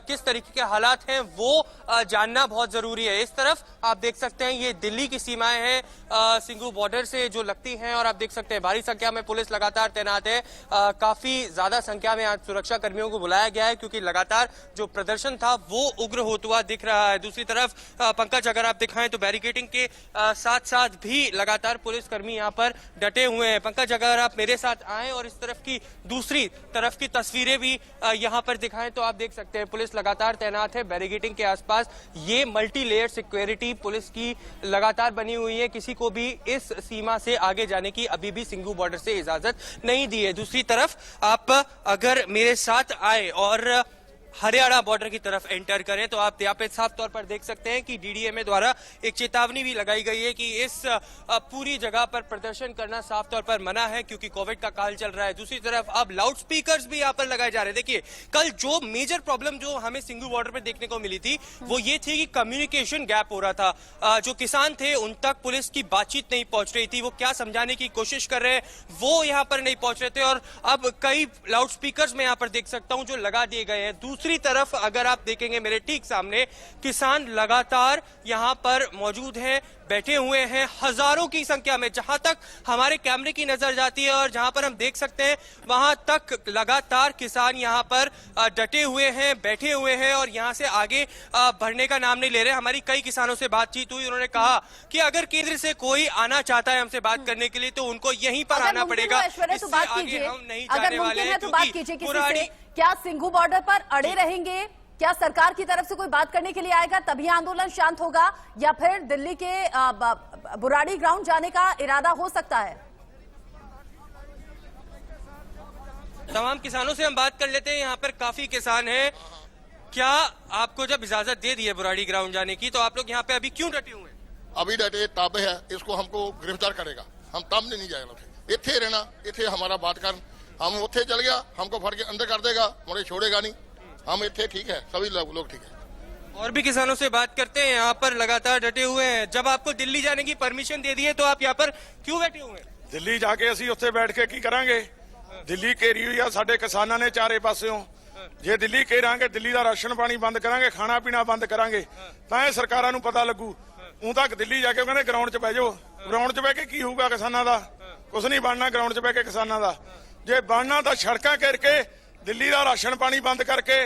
Speaker 13: किस तरीके के हालात हैं वो जानना बहुत जरूरी है। इस तरफ आप देख सकते हैं ये दिल्ली की सीमाएं हैं सिंघू बॉर्डर से जो लगती हैं, और आप देख सकते हैं भारी संख्या में पुलिस लगातार तैनात है। काफी ज्यादा संख्या में आज सुरक्षा कर्मियों को बुलाया गया है क्योंकि लगातार जो प्रदर्शन था वो उग्र होता हुआ दिख रहा है। दूसरी तरफ पंकज, अगर आप दिखाएं तो बैरिकेडिंग के साथ साथ भी लगातार पुलिसकर्मी यहाँ पर डटे हुए हैं। हैं। पंकज, अगर आप मेरे साथ आएं और इस तरफ की दूसरी तरफ की तस्वीरें भी यहाँ पर दिखाएं तो आप देख सकते हैं पुलिस लगातार तैनात है बैरिकेडिंग के आसपास। ये मल्टी लेयर सिक्योरिटी पुलिस की लगातार बनी हुई है। किसी को भी इस सीमा से आगे जाने की अभी भी सिंघू बॉर्डर से इजाजत नहीं दी है। दूसरी तरफ आप अगर मेरे साथ आए और हरियाणा बॉर्डर की तरफ एंटर करें तो आप यहाँ पे साफ तौर पर देख सकते हैं कि डीडीएमए द्वारा एक चेतावनी भी लगाई गई है कि इस पूरी जगह पर प्रदर्शन करना साफ तौर पर मना है क्योंकि कोविड का काल चल रहा है। दूसरी तरफ अब लाउड स्पीकर्स भी यहाँ पर लगाए जा रहे हैं। देखिए, कल जो मेजर प्रॉब्लम जो हमें सिंघू बॉर्डर पर देखने को मिली थी वो ये थी कि कम्युनिकेशन गैप हो रहा था। जो किसान थे उन तक पुलिस की बातचीत नहीं पहुंच रही थी। वो क्या समझाने की कोशिश कर रहे हैं वो यहाँ पर नहीं पहुंच रहे थे और अब कई लाउड स्पीकर्स में यहाँ पर देख सकता हूं जो लगा दिए गए हैं। दूसरी तरफ अगर आप देखेंगे मेरे ठीक सामने, किसान लगातार यहां पर मौजूद हैं, बैठे हुए हैं हजारों की संख्या में। जहां तक हमारे कैमरे की नजर जाती है और जहां पर हम देख सकते हैं वहां तक लगातार किसान यहां पर डटे हुए हैं, बैठे हुए हैं और यहां से आगे बढ़ने का नाम नहीं ले रहे। हमारी कई किसानों से बातचीत हुई, उन्होंने कहा कि अगर केंद्र से कोई आना चाहता है हमसे बात करने के लिए तो उनको यहीं पर आना पड़ेगा।
Speaker 1: इससे आगे हम नहीं जाने वाले हैं क्योंकि क्या सिंघू बॉर्डर पर अड़े रहेंगे? क्या सरकार की तरफ से कोई बात करने के लिए आएगा तभी आंदोलन शांत होगा या फिर दिल्ली के बुराड़ी ग्राउंड जाने का इरादा हो सकता है?
Speaker 13: तमाम किसानों से हम बात कर लेते हैं। यहाँ पर काफी किसान हैं। क्या आपको जब इजाजत दे दी है बुराड़ी ग्राउंड जाने की तो आप लोग यहाँ पे अभी क्यों डटे हुए हैं?
Speaker 10: अभी डटे ताबे है, इसको हमको गिरफ्तार करेगा, हम तब नहीं जाएगा। इथे रहना, इथे हमारा बात कर, हम उथे चल गया हमको फट के अंदर कर देगा, मुझे छोड़ेगा नहीं। हम इतने ठीक है, सभी लोग ठीक है।
Speaker 13: और भी किसानों से बात करते हैं। यहाँ पर लगातार डटे हुए हैं। जब आपको दिल्ली जाने की परमिशन दे दी है तो आप यहाँ पर क्यों बैठे हुए हैं?
Speaker 11: ਦਿੱਲੀ ਜਾ ਕੇ ਅਸੀਂ ਉੱਥੇ ਬੈਠ ਕੇ ਕੀ ਕਰਾਂਗੇ? ਦਿੱਲੀ ਘੇਰੀ ਹੋਈ ਆ ਸਾਡੇ ਕਿਸਾਨਾਂ ਨੇ ਚਾਰੇ ਪਾਸਿਓਂ। ਜੇ ਦਿੱਲੀ ਘੇਰਾਂਗੇ, ਦਿੱਲੀ ਦਾ ਰਾਸ਼ਨ ਪਾਣੀ ਬੰਦ ਕਰਾਂਗੇ, ਖਾਣਾ ਪੀਣਾ ਬੰਦ ਕਰਾਂਗੇ ਤਾਂ ਇਹ ਸਰਕਾਰਾਂ ਨੂੰ ਪਤਾ ਲੱਗੂ। ਉਹ ਤੱਕ ਦਿੱਲੀ ਜਾ ਕੇ ਕਹਿੰਦੇ ਗਰਾਊਂਡ 'ਚ ਬਹਿ ਜਾਓ। ਗਰਾਊਂਡ 'ਚ ਬਹਿ ਕੇ ਕੀ ਹੋਊਗਾ ਕਿਸਾਨਾਂ ਦਾ? ਕੁਝ ਨਹੀਂ ਬਣਨਾ ਗਰਾਊਂਡ 'ਚ ਬਹਿ ਕੇ ਕਿਸਾਨਾਂ ਦਾ। ਜੇ ਬਣਨਾ ਤਾਂ ਸੜਕਾਂ ਘੇਰ ਕੇ ਦਿੱਲੀ ਦਾ ਰਾਸ਼ਨ ਪਾਣੀ ਬੰਦ ਕਰਕੇ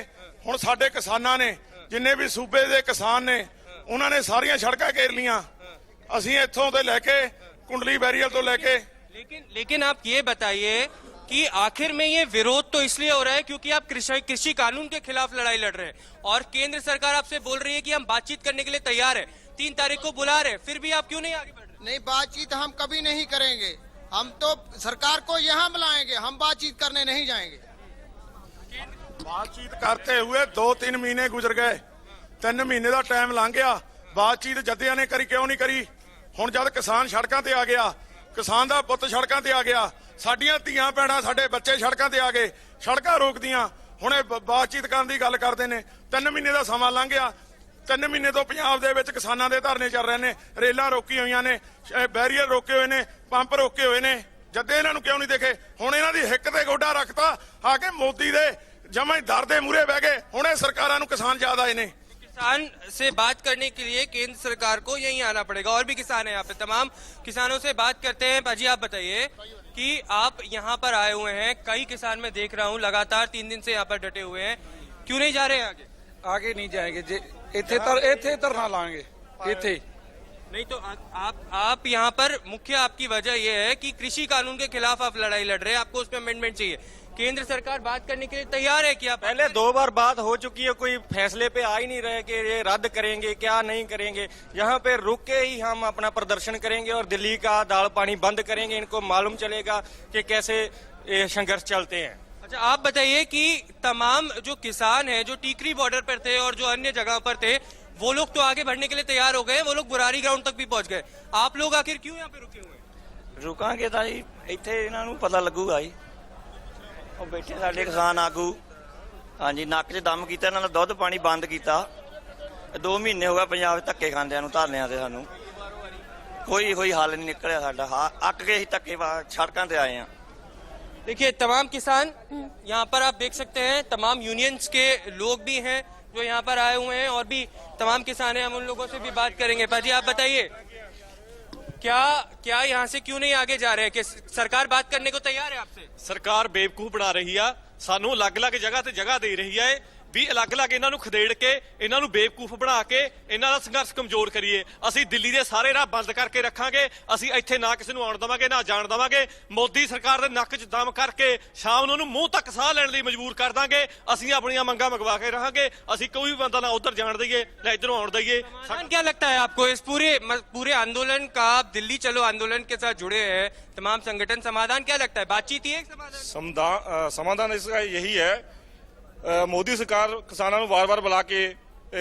Speaker 11: ਹੁਣ ਸਾਡੇ ਕਿਸਾਨਾਂ ਨੇ ਜਿੰਨੇ ਵੀ ਸੂਬੇ ਦੇ ਕਿਸਾਨ ਨੇ ਉਹਨਾਂ ਨੇ ਸਾਰੀਆਂ ਸੜਕਾਂ ਘੇਰ ਲੀਆਂ। ਅਸੀਂ ਇੱਥੋਂ ਤੋਂ ਲੈ ਕੇ कुंडली बैरियल तो लेके
Speaker 13: लेकिन आप ये बताइए कि आखिर में ये विरोध तो इसलिए हो रहा है क्योंकि आप कृषि कानून के खिलाफ लड़ाई लड़ रहे हैं और केंद्र सरकार आपसे बोल रही है कि हम बातचीत करने के लिए तैयार है, 3 तारीख को बुला रहे हैं, फिर भी आप क्यों नहीं आगे बढ़ रहे?
Speaker 14: नहीं, बातचीत हम कभी नहीं करेंगे। हम तो सरकार को यहाँ बुलाएंगे, हम बातचीत करने नहीं जाएंगे।
Speaker 11: बातचीत करते हुए 2-3 महीने गुजर गए, 3 महीने का टाइम लंघ गया, बातचीत जद्दियां ने करी क्यों नहीं करी? ਹੁਣ ਜਦ ਕਿਸਾਨ ਸੜਕਾਂ ਤੇ ਆ ਗਿਆ, ਕਿਸਾਨ ਦਾ ਪੁੱਤ ਸੜਕਾਂ ਤੇ ਆ ਗਿਆ, ਸਾਡੀਆਂ ਧੀਆਂ ਭੈਣਾਂ ਸਾਡੇ ਬੱਚੇ ਸੜਕਾਂ ਤੇ ਆ ਗਏ, ਸੜਕਾਂ ਰੋਕਦੀਆਂ ਹੁਣ ਇਹ ਬਾਤਚੀਤ ਕਰਨ ਦੀ ਗੱਲ ਕਰਦੇ ਨੇ। 3 ਮਹੀਨੇ ਦਾ ਸਮਾਂ ਲੰਘ ਗਿਆ, 3 ਮਹੀਨੇ ਤੋਂ ਪੰਜਾਬ ਦੇ ਵਿੱਚ ਕਿਸਾਨਾਂ ਦੇ ਧਰਨੇ ਚੱਲ ਰਹੇ ਨੇ, ਰੇਲਾਂ ਰੋਕੀ ਹੋਈਆਂ ਨੇ, ਬੈਰੀਅਰ ਰੋਕੇ ਹੋਏ ਨੇ, ਪੰਪ ਰੋਕੇ ਹੋਏ ਨੇ। ਜਦੇ ਇਹਨਾਂ ਨੂੰ ਕਿਉਂ ਨਹੀਂ ਦੇਖੇ? ਹੁਣ ਇਹਨਾਂ ਦੀ ਹਿੱਕ ਤੇ ਗੋਡਾ ਰੱਖਤਾ ਆ ਕੇ ਮੋਦੀ ਦੇ ਜਮਾਂ ਦਰ ਦੇ ਮੂਹਰੇ ਬਹਿ ਗਏ। ਹੁਣ ਇਹ ਸਰਕਾਰਾਂ ਨੂੰ ਕਿਸਾਨ ਯਾਦ ਆਏ ਨੇ।
Speaker 13: किसान से बात करने के लिए केंद्र सरकार को यहीं आना पड़ेगा। और भी किसान हैं यहाँ पे, तमाम किसानों से बात करते हैं। भाजी, आप बताइए कि आप यहाँ पर आए हुए हैं, कई किसान मैं देख रहा हूँ लगातार 3 दिन से यहाँ पर डटे हुए हैं, क्यों नहीं जा रहे हैं आगे?
Speaker 8: आगे नहीं जाएंगे, इथे धरना लाएंगे इथे
Speaker 13: नहीं तो आप यहाँ पर मुख्य आपकी वजह यह है कि कृषि कानून के खिलाफ आप लड़ाई लड़ रहे हैं, आपको उसमें अमेंडमेंट चाहिए। केंद्र सरकार बात करने के लिए तैयार है कि आप?
Speaker 15: पहले 2 बार बात हो चुकी है, कोई फैसले पे आ ही नहीं रहे कि ये रद्द करेंगे क्या नहीं करेंगे। यहाँ पे रुक के ही हम अपना प्रदर्शन करेंगे और दिल्ली का दाल पानी बंद करेंगे। इनको मालूम चलेगा कि कैसे ये संघर्ष चलते हैं।
Speaker 13: अच्छा, आप बताइए कि तमाम जो किसान हैं जो टीकरी बॉर्डर पर थे और जो अन्य जगह पर थे वो लोग तो आगे बढ़ने के लिए तैयार हो गए, वो लोग बुराड़ी ग्राउंड तक भी पहुंच गए, आप लोग आखिर क्यों यहाँ पे रुके हुए हैं?
Speaker 15: रुकांगे तो जी इत्थे इन्हां नूं पता लगूगा जी। ਉਹ ਬੈਠੇ ਸਾਡੇ ਕਿਸਾਨ ਆਗੂ, ਹਾਂਜੀ, ਨੱਕ 'ਚ ਦਮ ਕੀਤਾ, ਇਹਨਾਂ ਦਾ ਦੁੱਧ ਪਾਣੀ ਬੰਦ ਕੀਤਾ। 2 ਮਹੀਨੇ ਹੋ ਗਏ ਪੰਜਾਬ 'ਚ ਧੱਕੇ ਖਾਂਦਿਆਂ ਨੂੰ, ਧਰਨਿਆਂ ਤੇ ਸਾਨੂੰ कोई हल नहीं निकलिया साडा, अक के ही धक्के सड़कों से आए हैं।
Speaker 13: देखिए तमाम किसान यहाँ पर आप देख सकते हैं, तमाम यूनियंस के लोग भी हैं जो यहाँ पर आए हुए हैं और भी तमाम किसान हैं, हम उन लोगों से भी बात करेंगे। भाजी आप बताइए क्या यहाँ से क्यों नहीं आगे जा रहे हैं? कि सरकार बात करने को तैयार है आपसे?
Speaker 16: सरकार बेवकूफ बना रही है, सानू अलग अलग जगह ते जगह दे रही है। ਵੀ ਅਲੱਗ-ਅਲੱਗ ਇਹਨਾਂ ਨੂੰ ਖਦੇੜ ਕੇ ਇਹਨਾਂ ਨੂੰ ਬੇਵਕੂਫ ਬਣਾ ਕੇ ਇਹਨਾਂ ਦਾ ਸੰਘਰਸ਼ ਕਮਜ਼ੋਰ ਕਰੀਏ। ਅਸੀਂ ਦਿੱਲੀ ਦੇ ਸਾਰੇ ਰਾਹ ਬੰਦ ਕਰਕੇ ਰੱਖਾਂਗੇ। ਅਸੀਂ ਇੱਥੇ ਨਾ ਕਿਸੇ ਨੂੰ ਆਉਣ ਦੇਵਾਂਗੇ ਨਾ ਜਾਣ ਦੇਵਾਂਗੇ। ਮੋਦੀ ਸਰਕਾਰ ਦੇ ਨੱਕ 'ਚ ਦਮ ਕਰਕੇ ਸ਼ਾਮ ਨੂੰ ਉਹਨੂੰ ਮੂੰਹ ਤੱਕ ਸਾਹ ਲੈਣ ਲਈ ਮਜਬੂਰ ਕਰ ਦਾਂਗੇ। ਅਸੀਂ ਆਪਣੀਆਂ ਮੰਗਾਂ ਮੰਗਵਾ ਕੇ ਰਹਾਂਗੇ। ਅਸੀਂ ਕੋਈ ਵੀ ਬੰਦਾ ना उधर जान दइए ना इधर आउण दइए।
Speaker 13: क्या लगता है आपको इस पूरे आंदोलन का, आप दिल्ली चलो आंदोलन के साथ जुड़े हैं, तमाम संगठन, समाधान क्या लगता है? बातचीत ही एक समाधान?
Speaker 11: समाधान इसका यही है, मोदी सरकार किसानों ਨੂੰ ਵਾਰ-ਵਾਰ ਬੁਲਾ ਕੇ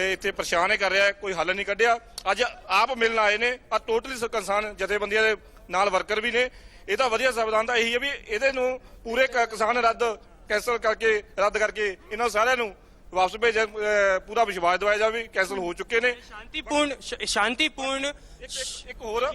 Speaker 11: ਇੱਥੇ ਪਰੇਸ਼ਾਨ ਕਰ ਰਿਹਾ ਹੈ, ਕੋਈ ਹੱਲ ਨਹੀਂ ਕੱਢਿਆ। ਅੱਜ ਆਪ ਮਿਲਣ ਆਏ ਨੇ ਆ ਟੋਟਲੀ ਕਿਸਾਨ ਜਥੇਬੰਦੀਆਂ ਦੇ ਨਾਲ ਵਰਕਰ ਵੀ ਨੇ। ਇਹਦਾ ਵਧੀਆ ਸੰਵਿਧਾਨ ਦਾ ਇਹੀ ਹੈ ਵੀ ਇਹਦੇ ਨੂੰ ਪੂਰੇ ਕਿਸਾਨ ਕੈਂਸਲ ਕਰਕੇ ਰੱਦ ਕਰਕੇ ਇਹਨਾਂ ਸਾਰਿਆਂ ਨੂੰ वापस भेजा। पूरा विश्वास दिवाया जाए कैंसल हो चुके ने।
Speaker 13: शांतिपूर्ण
Speaker 11: एक होर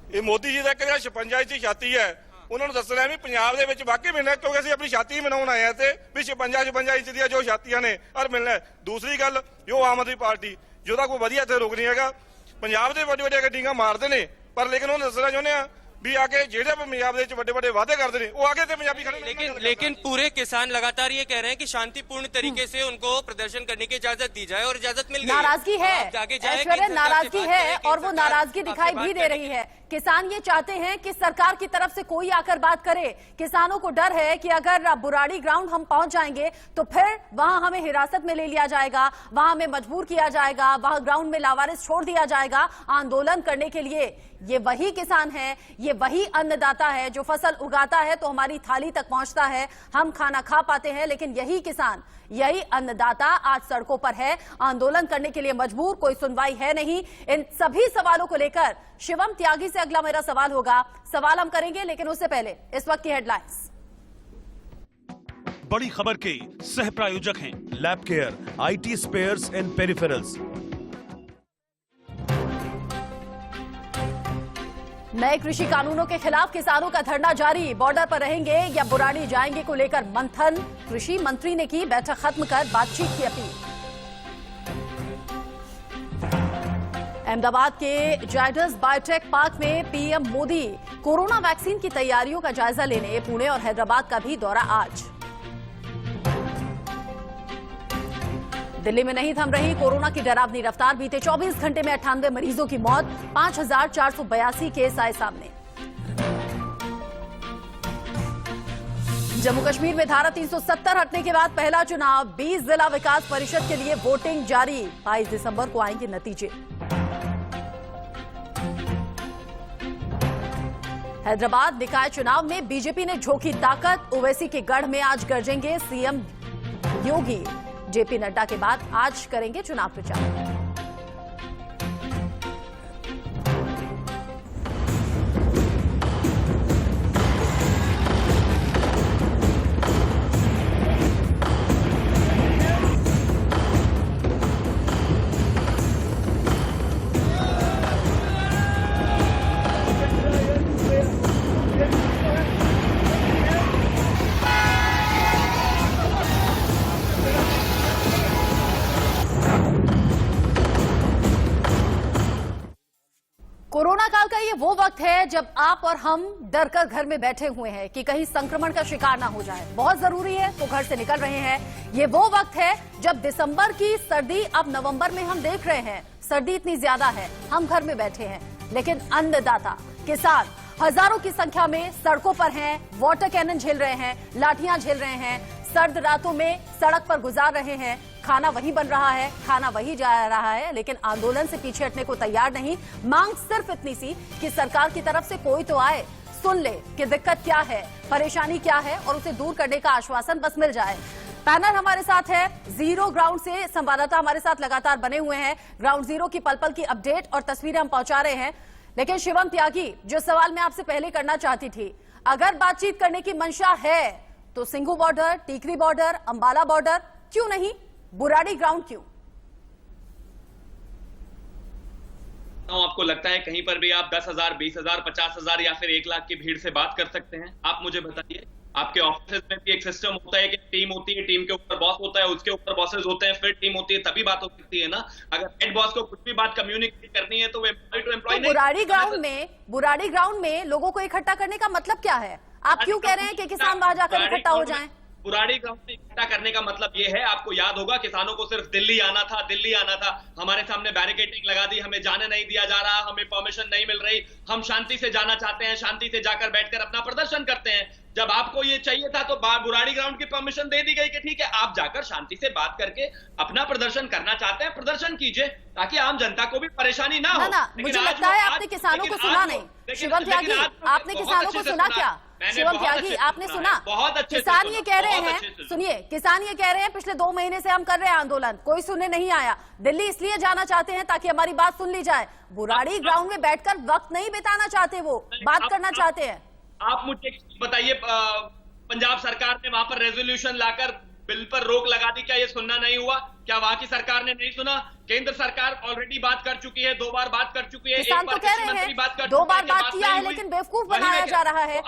Speaker 11: ये मोदी जी का 56 इंच छाती है, उन्होंने दसना भी पंजाब दे विच वाकई मिलना, क्योंकि असं अपनी छाती मनाउण आए हैं भी 56 इंच दी जो छातियां ने और मिलना। दूसरी गल जो आम आदमी पार्टी जोदा कोई वधिया इत्थे रोक नहीं हैगा, पंजाब दे वड्डी वड्डियां गड्डियां मारदे ने, पर लेकिन उन्होंने दसना चाहुंदे आ भी आके जेड़े पंजाब दे बड़े वादे करते हैं वो आगे ते पंजाबी खड़े।
Speaker 13: लेकिन पूरे किसान लगातार ये कह रहे हैं कि शांतिपूर्ण तरीके से उनको प्रदर्शन करने की इजाजत दी जाए और इजाजत मिल गई।
Speaker 1: नाराजगी है, ऐश्वर्या, नाराजगी है और वो नाराजगी दिखाई भी दे रही है। किसान ये चाहते हैं कि सरकार की तरफ से कोई आकर बात करे। किसानों को डर है कि अगर बुराड़ी ग्राउंड हम पहुंच जाएंगे तो फिर वहां हमें हिरासत में ले लिया जाएगा, वहां हमें मजबूर किया जाएगा, वहां ग्राउंड में लावारिस छोड़ दिया जाएगा आंदोलन करने के लिए। ये वही किसान है, ये वही अन्नदाता है जो फसल उगाता है तो हमारी थाली तक पहुंचता है, हम खाना खा पाते हैं। लेकिन यही किसान, यही अन्नदाता आज सड़कों पर है, आंदोलन करने के लिए मजबूर, कोई सुनवाई है नहीं। इन सभी सवालों को लेकर शिवम त्यागी से अगला मेरा सवाल होगा, सवाल हम करेंगे, लेकिन उससे पहले इस वक्त की हेडलाइंस।
Speaker 17: बड़ी खबर के सह प्रायोजक हैं lab care, IT spares and peripherals.
Speaker 1: नए कृषि कानूनों के खिलाफ किसानों का धरना जारी, बॉर्डर पर रहेंगे या बुराड़ी जाएंगे को लेकर मंथन। कृषि मंत्री ने की बैठक खत्म कर बातचीत की अपील। अहमदाबाद के जायडस बायोटेक पार्क में पीएम मोदी कोरोना वैक्सीन की तैयारियों का जायजा लेने पुणे और हैदराबाद का भी दौरा आज। दिल्ली में नहीं थम रही कोरोना की डरावनी रफ्तार, बीते 24 घंटे में 98 मरीजों की मौत, 5482 केस आए सामने। जम्मू कश्मीर में धारा 370 हटने के बाद पहला चुनाव, 20 जिला विकास परिषद के लिए वोटिंग जारी, 22 दिसंबर को आएंगे नतीजे। हैदराबाद निकाय चुनाव में बीजेपी ने झोंकी ताकत, ओवैसी के गढ़ में आज गरजेंगे सीएम योगी। जेपी नड्डा के बाद आज करेंगे चुनाव प्रचार। कोरोना काल का ये वो वक्त है जब आप और हम डर कर घर में बैठे हुए हैं कि कहीं संक्रमण का शिकार ना हो जाए, बहुत जरूरी है तो घर से निकल रहे हैं। ये वो वक्त है जब दिसंबर की सर्दी अब नवंबर में हम देख रहे हैं, सर्दी इतनी ज्यादा है, हम घर में बैठे हैं, लेकिन अन्नदाता किसान हजारों की संख्या में सड़कों पर हैं, वाटर कैनन झेल रहे हैं, लाठियां झेल रहे हैं, सर्द रातों में सड़क पर गुजार रहे हैं, खाना वही बन रहा है, खाना वही जा रहा है, लेकिन आंदोलन से पीछे हटने को तैयार नहीं। मांग सिर्फ इतनी सी कि सरकार की तरफ से कोई तो आए, सुन ले कि दिक्कत क्या है, परेशानी क्या है और उसे दूर करने का आश्वासन बस मिल जाए। पैनल हमारे साथ है, जीरो ग्राउंड से संवाददाता हमारे साथ लगातार बने हुए हैं, ग्राउंड जीरो की पल पल की अपडेट और तस्वीरें हम पहुंचा रहे हैं। लेकिन शिवम त्यागी, जो सवाल मैं आपसे पहले करना चाहती थी, अगर बातचीत करने की मंशा है तो Singhu border, Tikri border, Ambala border, क्यों नहीं बुराड़ी ग्राउंड क्यों?
Speaker 3: आपको लगता है कहीं पर भी आप 10,000, 20,000, 50,000 या फिर 1 लाख की भीड़ से बात कर सकते हैं? आप मुझे बताइए। आपके ऑफिस में भी एक सिस्टम होता है कि टीम होती है, टीम के ऊपर बॉस होता है, उसके ऊपर बॉसेस होते हैं, फिर टीम होती है, तभी बात हो सकती है ना। अगर हेड बॉस को कुछ भी बात कम्युनिकेट करनी है तो वो एम्प्लॉय टू एम्प्लॉय नहीं।
Speaker 1: बुराड़ी ग्राउंड में लोगों को इकट्ठा करने का मतलब क्या है? आप क्यों कह रहे हैं कि किसान वहां जाकर इकट्ठा हो जाएं?
Speaker 3: बुराड़ी ग्राउंड में इकट्ठा करने का मतलब ये है, आपको याद होगा किसानों को सिर्फ दिल्ली आना था, हमारे सामने बैरिकेडिंग लगा दी, हमें जाने नहीं दिया जा रहा, हमें परमिशन नहीं मिल रही, हम शांति से जाना चाहते हैं, शांति से जाकर बैठकर अपना प्रदर्शन करते हैं। जब आपको ये चाहिए था तो बुराड़ी ग्राउंड की परमिशन दे दी गई कि ठीक है, आप जाकर शांति से बात करके अपना प्रदर्शन करना चाहते हैं, प्रदर्शन कीजिए ताकि आम जनता को भी परेशानी ना हो।
Speaker 1: मुझे लगता है आपने किसानों को सुना नहीं। शिवम त्यागी, आपने किसानों को सुना क्या? शिवम त्यागी, आपने सुना?
Speaker 3: बहुत अच्छे
Speaker 1: किसान ये कह रहे हैं, सुनिए, किसान ये कह रहे हैं पिछले 2 महीने से हम कर रहे हैं आंदोलन, कोई सुनने नहीं आया। दिल्ली इसलिए जाना चाहते हैं ताकि हमारी बात सुन ली जाए। बुराड़ी ग्राउंड में बैठकर वक्त नहीं बिताना चाहते, वो बात करना चाहते हैं।
Speaker 3: आप मुझे बताइए, पंजाब सरकार ने वहां पर रेजोल्यूशन लाकर बिल पर रोक लगा दी, क्या ये सुनना नहीं हुआ? क्या वहां की सरकार ने नहीं सुना? केंद्र सरकार ऑलरेडी बात कर चुकी है, 2 बार बात कर चुकी है,
Speaker 1: किसान तो कह रहे हैं 2 बार बात किया है लेकिन बेवकूफ बनाया जा रहा है।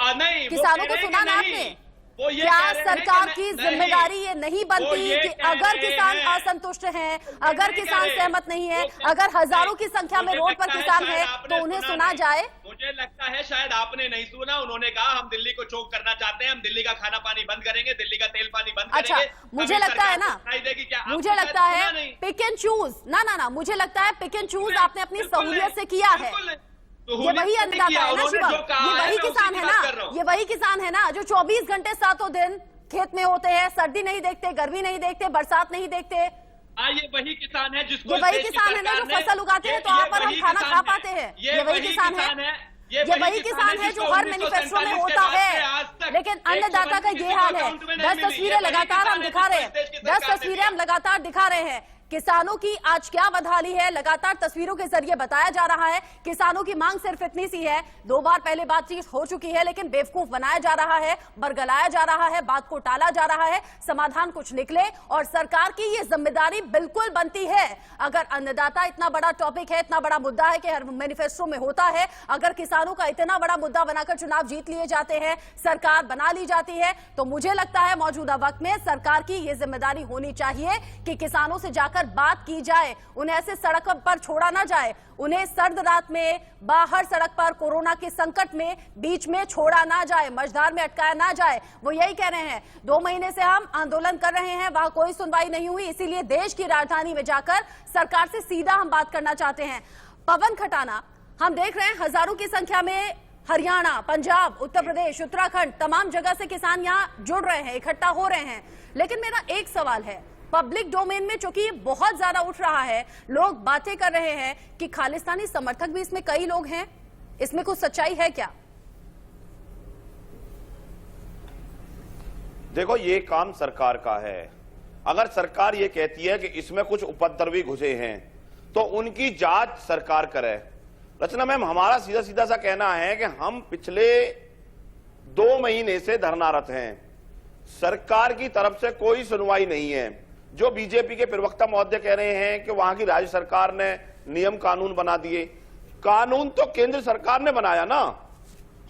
Speaker 1: किसानों को सुना ना आपने? क्या सरकार की जिम्मेदारी ये नहीं बनती कि अगर किसान असंतुष्ट हैं, अगर किसान सहमत नहीं है, अगर हजारों की संख्या में रोड पर किसान है तो उन्हें सुना जाए?
Speaker 3: मुझे लगता है शायद आपने नहीं सुना। उन्होंने कहा हम दिल्ली को चोक करना चाहते हैं, हम दिल्ली का खाना पानी बंद करेंगे, दिल्ली का तेल पानी बंद करेंगे।
Speaker 1: अच्छा, मुझे लगता है ना, मुझे लगता है पिक एंड चूज, ना मुझे लगता है पिक एंड चूज आपने अपनी सहूलियत से किया है। ये वही अन्नदाता है ना शिवम, ये वही किसान है ना, ये वही किसान है ना जो 24 घंटे 7 दिन खेत में होते हैं, सर्दी नहीं देखते, गर्मी नहीं देखते, बरसात नहीं देखते।
Speaker 3: ये वही किसान है जिसको,
Speaker 1: ये वही किसान है ना जो फसल उगाते हैं तो आप और हम खाना खा पाते हैं। ये वही किसान है, ये वही किसान है जो हर मैनिफेस्टो में होता है। लेकिन अन्नदाता का ये हाल है। 10 तस्वीरें लगातार हम दिखा रहे हैं, 10 तस्वीरें हम लगातार दिखा रहे हैं। किसानों की आज क्या बदहाली है लगातार तस्वीरों के जरिए बताया जा रहा है। किसानों की मांग सिर्फ इतनी सी है, 2 बार पहले बातचीत हो चुकी है लेकिन बेवकूफ बनाया जा रहा है, बरगलाया जा रहा है, बात को टाला जा रहा है, समाधान कुछ निकले। और सरकार की ये जिम्मेदारी बिल्कुल बनती है। अगर अन्नदाता इतना बड़ा टॉपिक है, इतना बड़ा मुद्दा है कि हर मैनिफेस्टो में होता है, अगर किसानों का इतना बड़ा मुद्दा बनाकर चुनाव जीत लिए जाते हैं, सरकार बना ली जाती है, तो मुझे लगता है मौजूदा वक्त में सरकार की ये जिम्मेदारी होनी चाहिए कि किसानों से जाकर बात की जाए, उन्हें ऐसे सड़क पर छोड़ा ना जाए, उन्हें सर्द रात में बाहर सड़क पर कोरोना के संकट में बीच में छोड़ा ना जाए, मझधार में अटकाया ना जाए। वो यही कह रहे हैं। 2 महीने से हम आंदोलन कर रहे हैं, वहां कोई सुनवाई नहीं हुई, इसीलिए देश की राजधानी में जाकर सरकार से सीधा हम बात करना चाहते हैं। पवन खटाना, हम देख रहे हैं हजारों की संख्या में हरियाणा, पंजाब, उत्तर प्रदेश, उत्तराखंड, तमाम जगह से किसान यहाँ जुड़ रहे हैं, इकट्ठा हो रहे हैं। लेकिन मेरा एक सवाल है, पब्लिक डोमेन में चूंकि बहुत ज्यादा उठ रहा है, लोग बातें कर रहे हैं कि खालिस्तानी समर्थक भी इसमें कई लोग हैं, इसमें कुछ सच्चाई है क्या?
Speaker 2: देखो, ये काम सरकार का है। अगर सरकार ये कहती है कि इसमें कुछ उपद्रवी घुसे हैं तो उनकी जांच सरकार करे। रचना मैम, हमारा सीधा सीधा सा कहना है कि हम पिछले 2 महीने से धरनारत हैं, सरकार की तरफ से कोई सुनवाई नहीं है। जो बीजेपी के प्रवक्ता महोदय कह रहे हैं कि वहां की राज्य सरकार ने नियम कानून बना दिए, कानून तो केंद्र सरकार ने बनाया ना।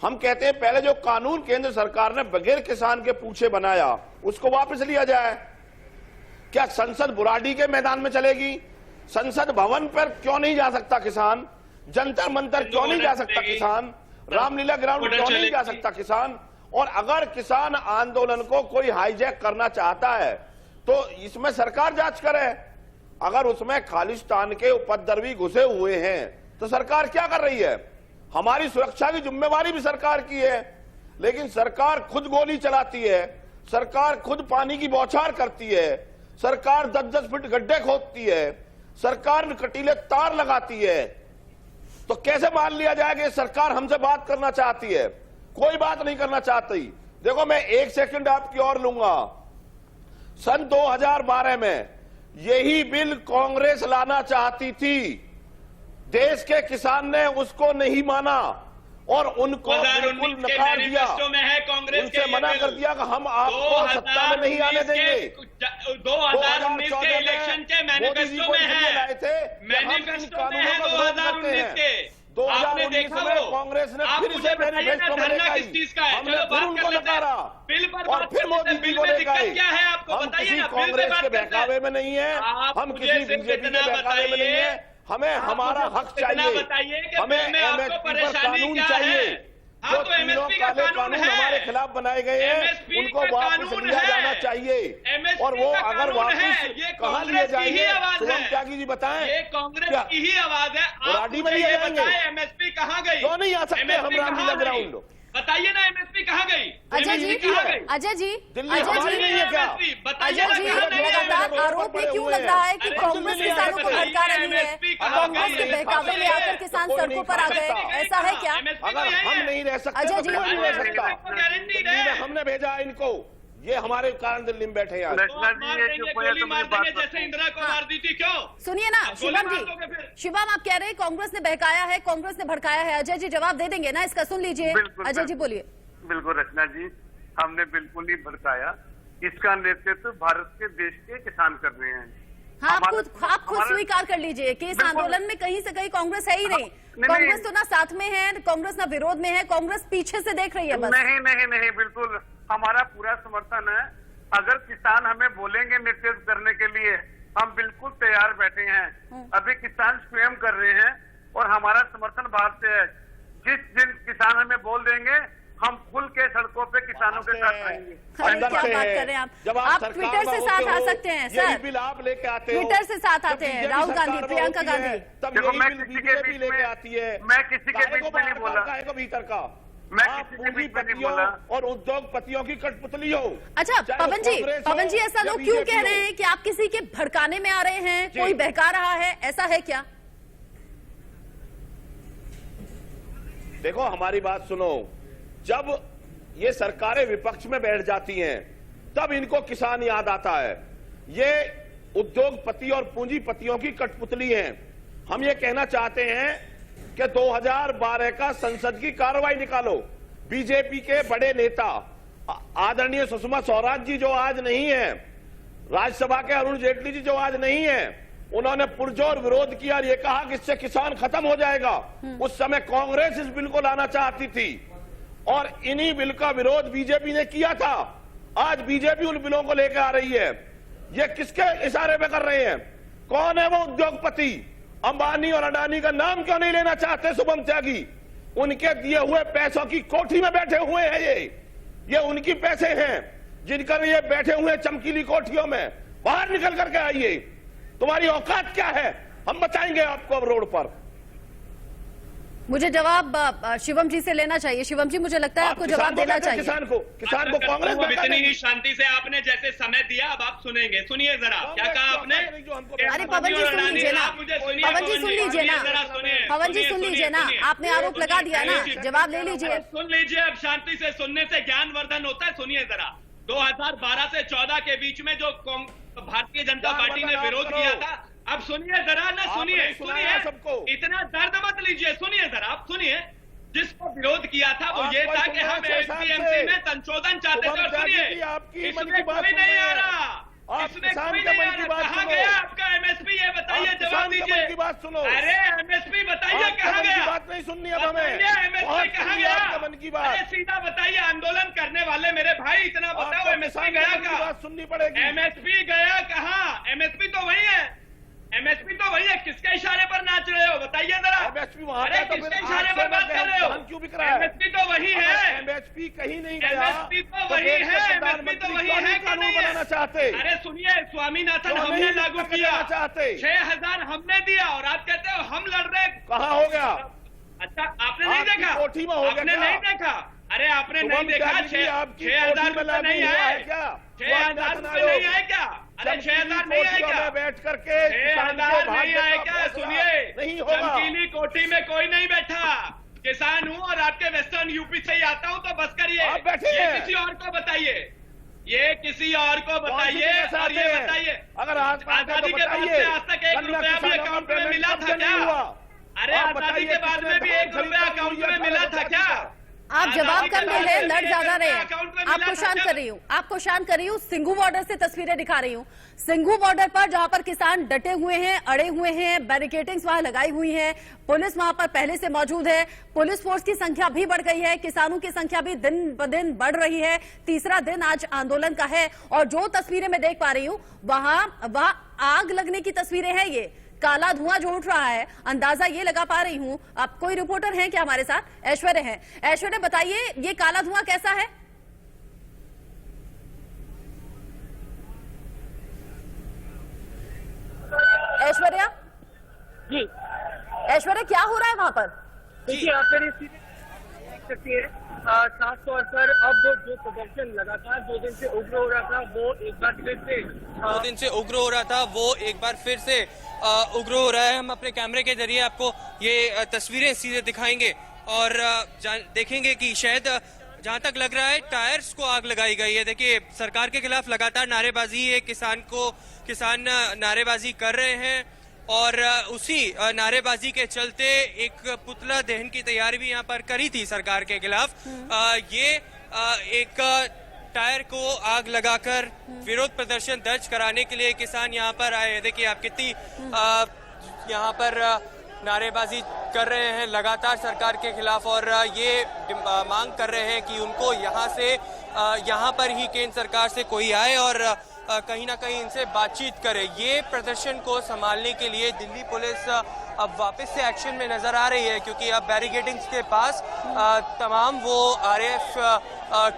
Speaker 2: हम कहते हैं पहले जो कानून केंद्र सरकार ने बगैर किसान के पूछे बनाया उसको वापस लिया जाए। क्या संसद बुराड़ी के मैदान में चलेगी? संसद भवन पर क्यों नहीं जा सकता किसान? जंतर मंतर क्यों नहीं जा सकता किसान? रामलीला ग्राउंड क्यों नहीं जा सकता किसान? और अगर किसान आंदोलन को कोई हाईजैक करना चाहता है तो इसमें सरकार जांच करे। अगर उसमें खालिस्तान के उपद्रवी घुसे हुए हैं तो सरकार क्या कर रही है? हमारी सुरक्षा की जिम्मेवारी भी सरकार की है, लेकिन सरकार खुद गोली चलाती है, सरकार खुद पानी की बौछार करती है, सरकार 10-10 फीट गड्ढे खोदती है, सरकार कटीले तार लगाती है। तो कैसे मान लिया जाए कि सरकार हमसे बात करना चाहती है? कोई बात नहीं करना चाहती। देखो, मैं 1 सेकंड आपकी और लूंगा। सन 2012 में यही बिल कांग्रेस लाना चाहती थी, देश के किसान ने उसको नहीं माना और उनको बिल्कुल नकार दिया, उनसे मना कर दिया कि हम आपको सत्ता में नहीं आने देंगे।
Speaker 3: 2019 के इलेक्शन के मैनिफेस्टो में है, मैनिफेस्टो में है 2019 के।
Speaker 2: 2019 में कांग्रेस ने फिर इसे मैनिफेस्टो में लेकर हमने फिर उनको नकारा और फिर मोदी जी को ले गए। हम किसी कांग्रेस के बहकावे में नहीं है, हम किसी बीजेपी के बहकावे में नहीं है। हमें हमारा हक चाहिए, हमें एमएसपी पर कानून चाहिए। जो तीनों काले कानून हमारे खिलाफ बनाए गए हैं उनको वापस लिया जाना चाहिए।
Speaker 3: MSP
Speaker 2: और वो
Speaker 3: का
Speaker 2: अगर
Speaker 3: कानून
Speaker 2: वापस
Speaker 3: है, ये
Speaker 2: कहाँ लिए
Speaker 3: कांग्रेस की ही
Speaker 2: जाएंगे?
Speaker 3: आवाज
Speaker 2: शुभम
Speaker 3: है।
Speaker 2: त्यागी जी बताएं,
Speaker 3: ये कांग्रेस
Speaker 2: क्या?
Speaker 3: की ही आवाज है। आप
Speaker 2: बुराड़ी में
Speaker 3: मुझे
Speaker 2: लिए
Speaker 3: ये
Speaker 2: जाएंगे?
Speaker 3: बताएं एमएसपी कहाँ गई?
Speaker 2: क्यों नहीं आ सकते हम
Speaker 3: MSP
Speaker 2: रामलीला
Speaker 3: कहाँ गई?
Speaker 2: ग्राउंड?
Speaker 3: बताइए ना एमएसपी कहाँ गई?
Speaker 1: अजय जी,
Speaker 3: MSP कहाँ गई?
Speaker 1: अजय जी,
Speaker 2: दिल्ली
Speaker 1: अजय
Speaker 2: हमारी
Speaker 1: जी,
Speaker 2: नहीं है क्या?
Speaker 3: बताइए
Speaker 1: अजय
Speaker 3: ना
Speaker 1: जी,
Speaker 3: कहाँ नहीं है?
Speaker 1: लगातार आरोप ये क्यों लग रहा है कि कांग्रेस किसानों को भड़का रही है? कांग्रेस के बहकावे में आकर किसान सड़कों पर आ गए, ऐसा है क्या?
Speaker 2: अगर हम नहीं रह सकते
Speaker 1: अजय
Speaker 2: तो
Speaker 1: जी,
Speaker 2: कोई नहीं रह सकता।
Speaker 3: गारंटी
Speaker 2: दिल्ली में हमने भेजा है इनको, ये हमारे कारण दिल्ली में बैठे हैं आज।
Speaker 4: रचना जी ये चुप हो
Speaker 3: गोली
Speaker 4: तो
Speaker 3: मार
Speaker 4: मुझे बात
Speaker 3: देंगे जैसे इंदिरा को मार दी थी। क्यों?
Speaker 1: सुनिए ना
Speaker 3: गोली
Speaker 1: शिवम
Speaker 3: मार दोगे
Speaker 1: जी,
Speaker 3: फिर?
Speaker 1: शिवम आप कह रहे हैं कांग्रेस ने बहकाया है, कांग्रेस ने भड़काया है। अजय जी जवाब दे देंगे ना इसका? सुन लीजिए
Speaker 4: बिल्कुल,
Speaker 1: अजय जी, बोलिए।
Speaker 4: बिल्कुल रचना जी, हमने बिल्कुल नहीं भड़काया। इसका नेतृत्व भारत के देश के किसान कर रहे हैं।
Speaker 1: हाँ, आप
Speaker 4: हमारा-
Speaker 1: खुद स्वीकार कर लीजिए कि इस
Speaker 4: बिल्कुल।
Speaker 1: आंदोलन में कहीं से कहीं कांग्रेस है ही नहीं।
Speaker 4: नहीं,
Speaker 1: कांग्रेस तो ना साथ में है, कांग्रेस ना विरोध में है, कांग्रेस पीछे से देख रही है बस।
Speaker 4: नहीं नहीं नहीं, बिल्कुल हमारा पूरा समर्थन है। अगर किसान हमें बोलेंगे नेतृत्व करने के लिए, हम बिल्कुल तैयार बैठे हैं। अभी किसान स्वयं कर रहे हैं और हमारा समर्थन बाहर से है। जिस दिन किसान हमें बोल देंगे, हम खुल के सड़कों पे किसानों के साथ रहेंगे।
Speaker 1: अरे क्या बात कर रहे हैं आप?
Speaker 2: जब
Speaker 1: आप
Speaker 2: सरकार
Speaker 1: ट्विटर से
Speaker 2: में
Speaker 1: साथ
Speaker 2: होते
Speaker 1: आ
Speaker 2: हो,
Speaker 1: सकते हैं
Speaker 2: यही
Speaker 1: सर,
Speaker 2: बिल आप लेके आते हो।
Speaker 1: ट्विटर से साथ
Speaker 2: जब
Speaker 1: आते हैं
Speaker 2: बीजेपी
Speaker 1: राहुल गांधी,
Speaker 2: सरकार में
Speaker 1: प्रियंका
Speaker 2: होती है,
Speaker 1: गांधी।
Speaker 2: तब
Speaker 4: देखो,
Speaker 2: यही
Speaker 4: मैं
Speaker 2: बिल
Speaker 4: किसी के
Speaker 2: बीजेपी
Speaker 4: बीच
Speaker 2: लेके
Speaker 4: में-
Speaker 2: आती है।
Speaker 4: मैं किसी के
Speaker 2: काहे
Speaker 4: बीच
Speaker 2: को
Speaker 4: में नहीं
Speaker 2: बाहर
Speaker 4: बोला।
Speaker 2: काहे को भीतर का?
Speaker 4: मैं
Speaker 2: आप
Speaker 4: किसी के बीच में नहीं
Speaker 2: पूंजीपतियों
Speaker 4: बोला।
Speaker 2: और उद्योगपतियों की कठपुतली हो।
Speaker 1: अच्छा
Speaker 2: चाहे वो
Speaker 1: पवन जी,
Speaker 2: कांग्रेस हो
Speaker 1: पवन जी ऐसा
Speaker 2: या
Speaker 1: लोग क्यों
Speaker 2: बीजेपी
Speaker 1: कह रहे
Speaker 2: हो।
Speaker 1: हैं कि आप किसी के भड़काने में आ रहे हैं,
Speaker 2: जी।
Speaker 1: कोई बहका रहा है, ऐसा है क्या?
Speaker 2: देखो हमारी बात सुनो, जब ये सरकारें विपक्ष में बैठ जाती हैं तब इनको किसान याद आता है। ये उद्योगपति और पूंजीपतियों की कठपुतली हैं। हम ये कहना चाहते हैं कि 2012 का संसद की कार्रवाई निकालो। बीजेपी के बड़े नेता आदरणीय सुषमा स्वराज जी जो आज नहीं है, राज्यसभा के अरुण जेटली जी जो आज नहीं है, उन्होंने पुरजोर विरोध किया और ये कहा कि इससे किसान खत्म हो जाएगा। उस समय कांग्रेस इस बिल को लाना चाहती थी और इन्हीं बिल का विरोध बीजेपी ने किया था। आज बीजेपी उन बिलों को लेकर आ रही है। ये किसके इशारे पे कर रहे हैं? कौन है वो उद्योगपति? अंबानी और अडानी का नाम क्यों नहीं लेना चाहते शुभम त्यागी? उनके दिए हुए पैसों की कोठी में बैठे हुए हैं ये उनकी पैसे हैं जिनका ये बैठे हुए हैं चमकीली कोठियों में। बाहर निकल करके आइए, तुम्हारी औकात क्या है? हम बताएंगे आपको अब रोड पर।
Speaker 1: मुझे जवाब शिवम जी से लेना चाहिए। शिवम जी, मुझे लगता है आपको जवाब देना चाहिए।
Speaker 2: किसान को कांग्रेस
Speaker 3: अब इतनी ही शांति से आपने जैसे समय दिया, अब आप सुनेंगे। सुनिए जरा क्या कहा आपने।
Speaker 1: अरे पवन जी सुन लीजिए ना, पवन जी सुन लीजिए ना, पवन जी सुन लीजिए ना, आपने आरोप लगा दिया ना, जवाब ले लीजिए।
Speaker 3: सुन लीजिए, अब शांति से सुनने से ज्ञानवर्धन होता है। सुनिए जरा, 2012 से 14 के बीच में जो भारतीय जनता पार्टी ने विरोध किया था, अब सुनिए जरा ना, सुनिए
Speaker 2: सबको।
Speaker 3: इतना दर्द मत लीजिए, सुनिए जरा, आप सुनिए। जिसको विरोध किया था वो ये था कि हम एपीएमसी में संशोधन चाहते थे। और सुनिए, इसमें कोई नहीं आ रहा, इसमें कोई नहीं आ रहा। कहाँ गया आपका एमएसपी? ये बताइए, जवाब दीजिए।
Speaker 2: बात सुनो।
Speaker 3: अरे एमएसपी बताइए कहाँ गया?
Speaker 2: बात नहीं सुननी अब हमें।
Speaker 3: एमएसपी कहाँ गया?
Speaker 2: मन की बात।
Speaker 3: अरे सीधा बताइए, आंदोलन करने वाले मेरे भाई, इतना बताओ एमएसपी गया कहाँ?
Speaker 2: बात सुननी पड़ेगी।
Speaker 3: एमएसपी गया कहाँ? एमएसपी तो वही है, एमएसपी तो वही है। किसके इशारे पर नाच रहे हो बताइए जरा।
Speaker 2: एमएसपी वहां
Speaker 3: अरे
Speaker 2: तो
Speaker 3: किसके इशारे पर बात कर रहे हो?
Speaker 2: क्यों बिक रहा है?
Speaker 3: एमएसपी तो वही है,
Speaker 2: एमएसपी कहीं नहीं गया।
Speaker 3: एमएसपी तो वही है, एमएसपी तो वही है कि नहीं
Speaker 2: बनाना चाहते?
Speaker 3: अरे सुनिए, स्वामीनाथन हमने लागू किया, 6000 हमने दिया और आप कहते हो हम लड़ रहे।
Speaker 2: कहाँ हो गया?
Speaker 3: अच्छा, आपने नहीं देखा?
Speaker 2: कोठी में हो गया?
Speaker 3: आपने नहीं देखा? अरे आपने नहीं देखा? 6000 रुपये नहीं आए क्या? 6000 रुपये नहीं आए क्या? अरे 6000 नहीं आए क्या?
Speaker 2: बैठ करके
Speaker 3: 6000 नहीं आए क्या? सुनिए,
Speaker 2: नहीं होगा।
Speaker 3: चमकीली कोठी में कोई नहीं बैठा। किसान हूँ और आपके वेस्टर्न यूपी से ही आता हूँ, तो बस करिए।
Speaker 2: आप बैठिए।
Speaker 3: ये किसी और को बताइए, ये किसी और को बताइए। और ये बताइए,
Speaker 2: अगर
Speaker 3: आजादी के बाद से आज तक 1 रुपया भी अकाउंट में मिला था क्या? अरे आजादी के बाद में भी 1 रुपया अकाउंट में मिला था क्या?
Speaker 1: आप जवाब कम दे रहे, लड़ ज्यादा रहे। आपको शांत कर रही हूँ, आपको शांत कर रही हूँ। सिंघू बॉर्डर से तस्वीरें दिखा रही हूँ। सिंघू बॉर्डर पर जहां पर किसान डटे हुए हैं, अड़े हुए हैं, बैरिकेडिंग्स वहां लगाई हुई हैं, पुलिस वहां पर पहले से मौजूद है। पुलिस फोर्स की संख्या भी बढ़ गई है, किसानों की संख्या भी दिन ब दिन बढ़ रही है। तीसरा दिन आज आंदोलन का है और जो तस्वीरें मैं देख पा रही हूँ वहां आग लगने की तस्वीरें हैं। ये काला धुआं जो उठ रहा है, अंदाजा ये लगा पा रही हूं। आप कोई रिपोर्टर हैं क्या हमारे साथ? ऐश्वर्य हैं। ऐश्वर्य बताइए, ये काला धुआं कैसा है? ऐश्वर्या
Speaker 18: जी,
Speaker 1: ऐश्वर्या क्या हो रहा है वहां पर?
Speaker 18: देखिए आप मेरी देख सकती है, खास तौर पर अब जो प्रदर्शन लगातार 2 दिन से उग्र हो रहा था वो एक बार फिर से
Speaker 13: उग्र हो रहा है। हम अपने कैमरे के जरिए आपको ये तस्वीरें सीधे दिखाएंगे और देखेंगे कि शायद जहां तक लग रहा है टायर्स को आग लगाई गई है। देखिए सरकार के खिलाफ लगातार नारेबाजी है, किसान नारेबाजी कर रहे हैं और उसी नारेबाजी के चलते एक पुतला दहन की तैयारी भी यहां पर करी थी सरकार के खिलाफ। ये एक टायर को आग लगाकर विरोध प्रदर्शन दर्ज कराने के लिए किसान यहां पर आए हैं। देखिए आप कितनी यहां पर नारेबाजी कर रहे हैं लगातार सरकार के खिलाफ और ये मांग कर रहे हैं कि उनको यहाँ पर ही केंद्र सरकार से कोई आए और कहीं ना कहीं इनसे बातचीत करे। ये प्रदर्शन को संभालने के लिए दिल्ली पुलिस अब वापस से एक्शन में नजर आ रही है, क्योंकि अब बैरिकेडिंग्स के पास तमाम वो आरएएफ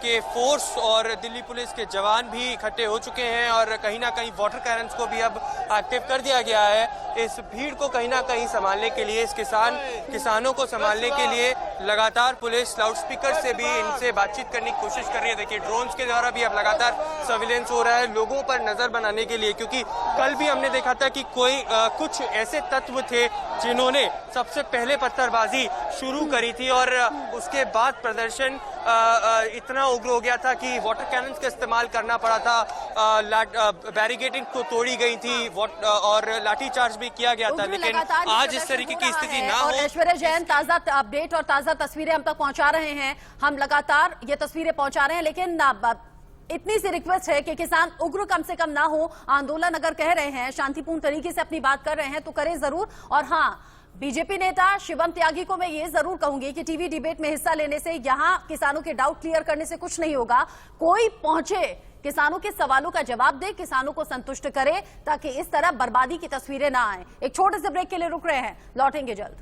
Speaker 13: के फोर्स और दिल्ली पुलिस के जवान भी इकट्ठे हो चुके हैं और कहीं ना कहीं वाटर कैनन्स को भी अब एक्टिव कर दिया गया है। इस भीड़ को कहीं ना कहीं संभालने के लिए, किसानों को संभालने के लिए लगातार पुलिस लाउडस्पीकर से भी इनसे बातचीत करने की कोशिश कर रही है। देखिए ड्रोन्स के द्वारा भी अब लगातार सर्विलेंस हो रहा है लोगों पर नजर बनाने के लिए, क्योंकि कल भी हमने देखा था कि कुछ ऐसे तत्व थे जिन्होंने सबसे पहले पत्थरबाजी शुरू करी थी और उसके बाद प्रदर्शन इतना उग्र हो गया था कि वाटर कैनन्स का इस्तेमाल करना पड़ा था, बैरिकेडिंग को तोड़ी गई थी और लाठीचार्ज भी किया गया था। लेकिन आज इस तरीके की स्थिति ना हो।
Speaker 1: ऐश्वर्या जैन ताजा अपडेट और ताजा तस्वीरें हम तक पहुंचा रहे हैं, हम लगातार ये तस्वीरें पहुंचा रहे हैं, लेकिन इतनी सी रिक्वेस्ट है कि किसान उग्र कम से कम ना हो। आंदोलन अगर कह रहे हैं, शांतिपूर्ण तरीके से अपनी बात कर रहे हैं तो करें जरूर। और हाँ, बीजेपी नेता शिवम त्यागी को मैं ये जरूर कहूंगी कि टीवी डिबेट में हिस्सा लेने से यहां किसानों के डाउट क्लियर करने से कुछ नहीं होगा। कोई पहुंचे, किसानों के सवालों का जवाब दे, किसानों को संतुष्ट करे, ताकि इस तरह बर्बादी की तस्वीरें ना आए। एक छोटे से ब्रेक के लिए रुक रहे हैं, लौटेंगे जल्द।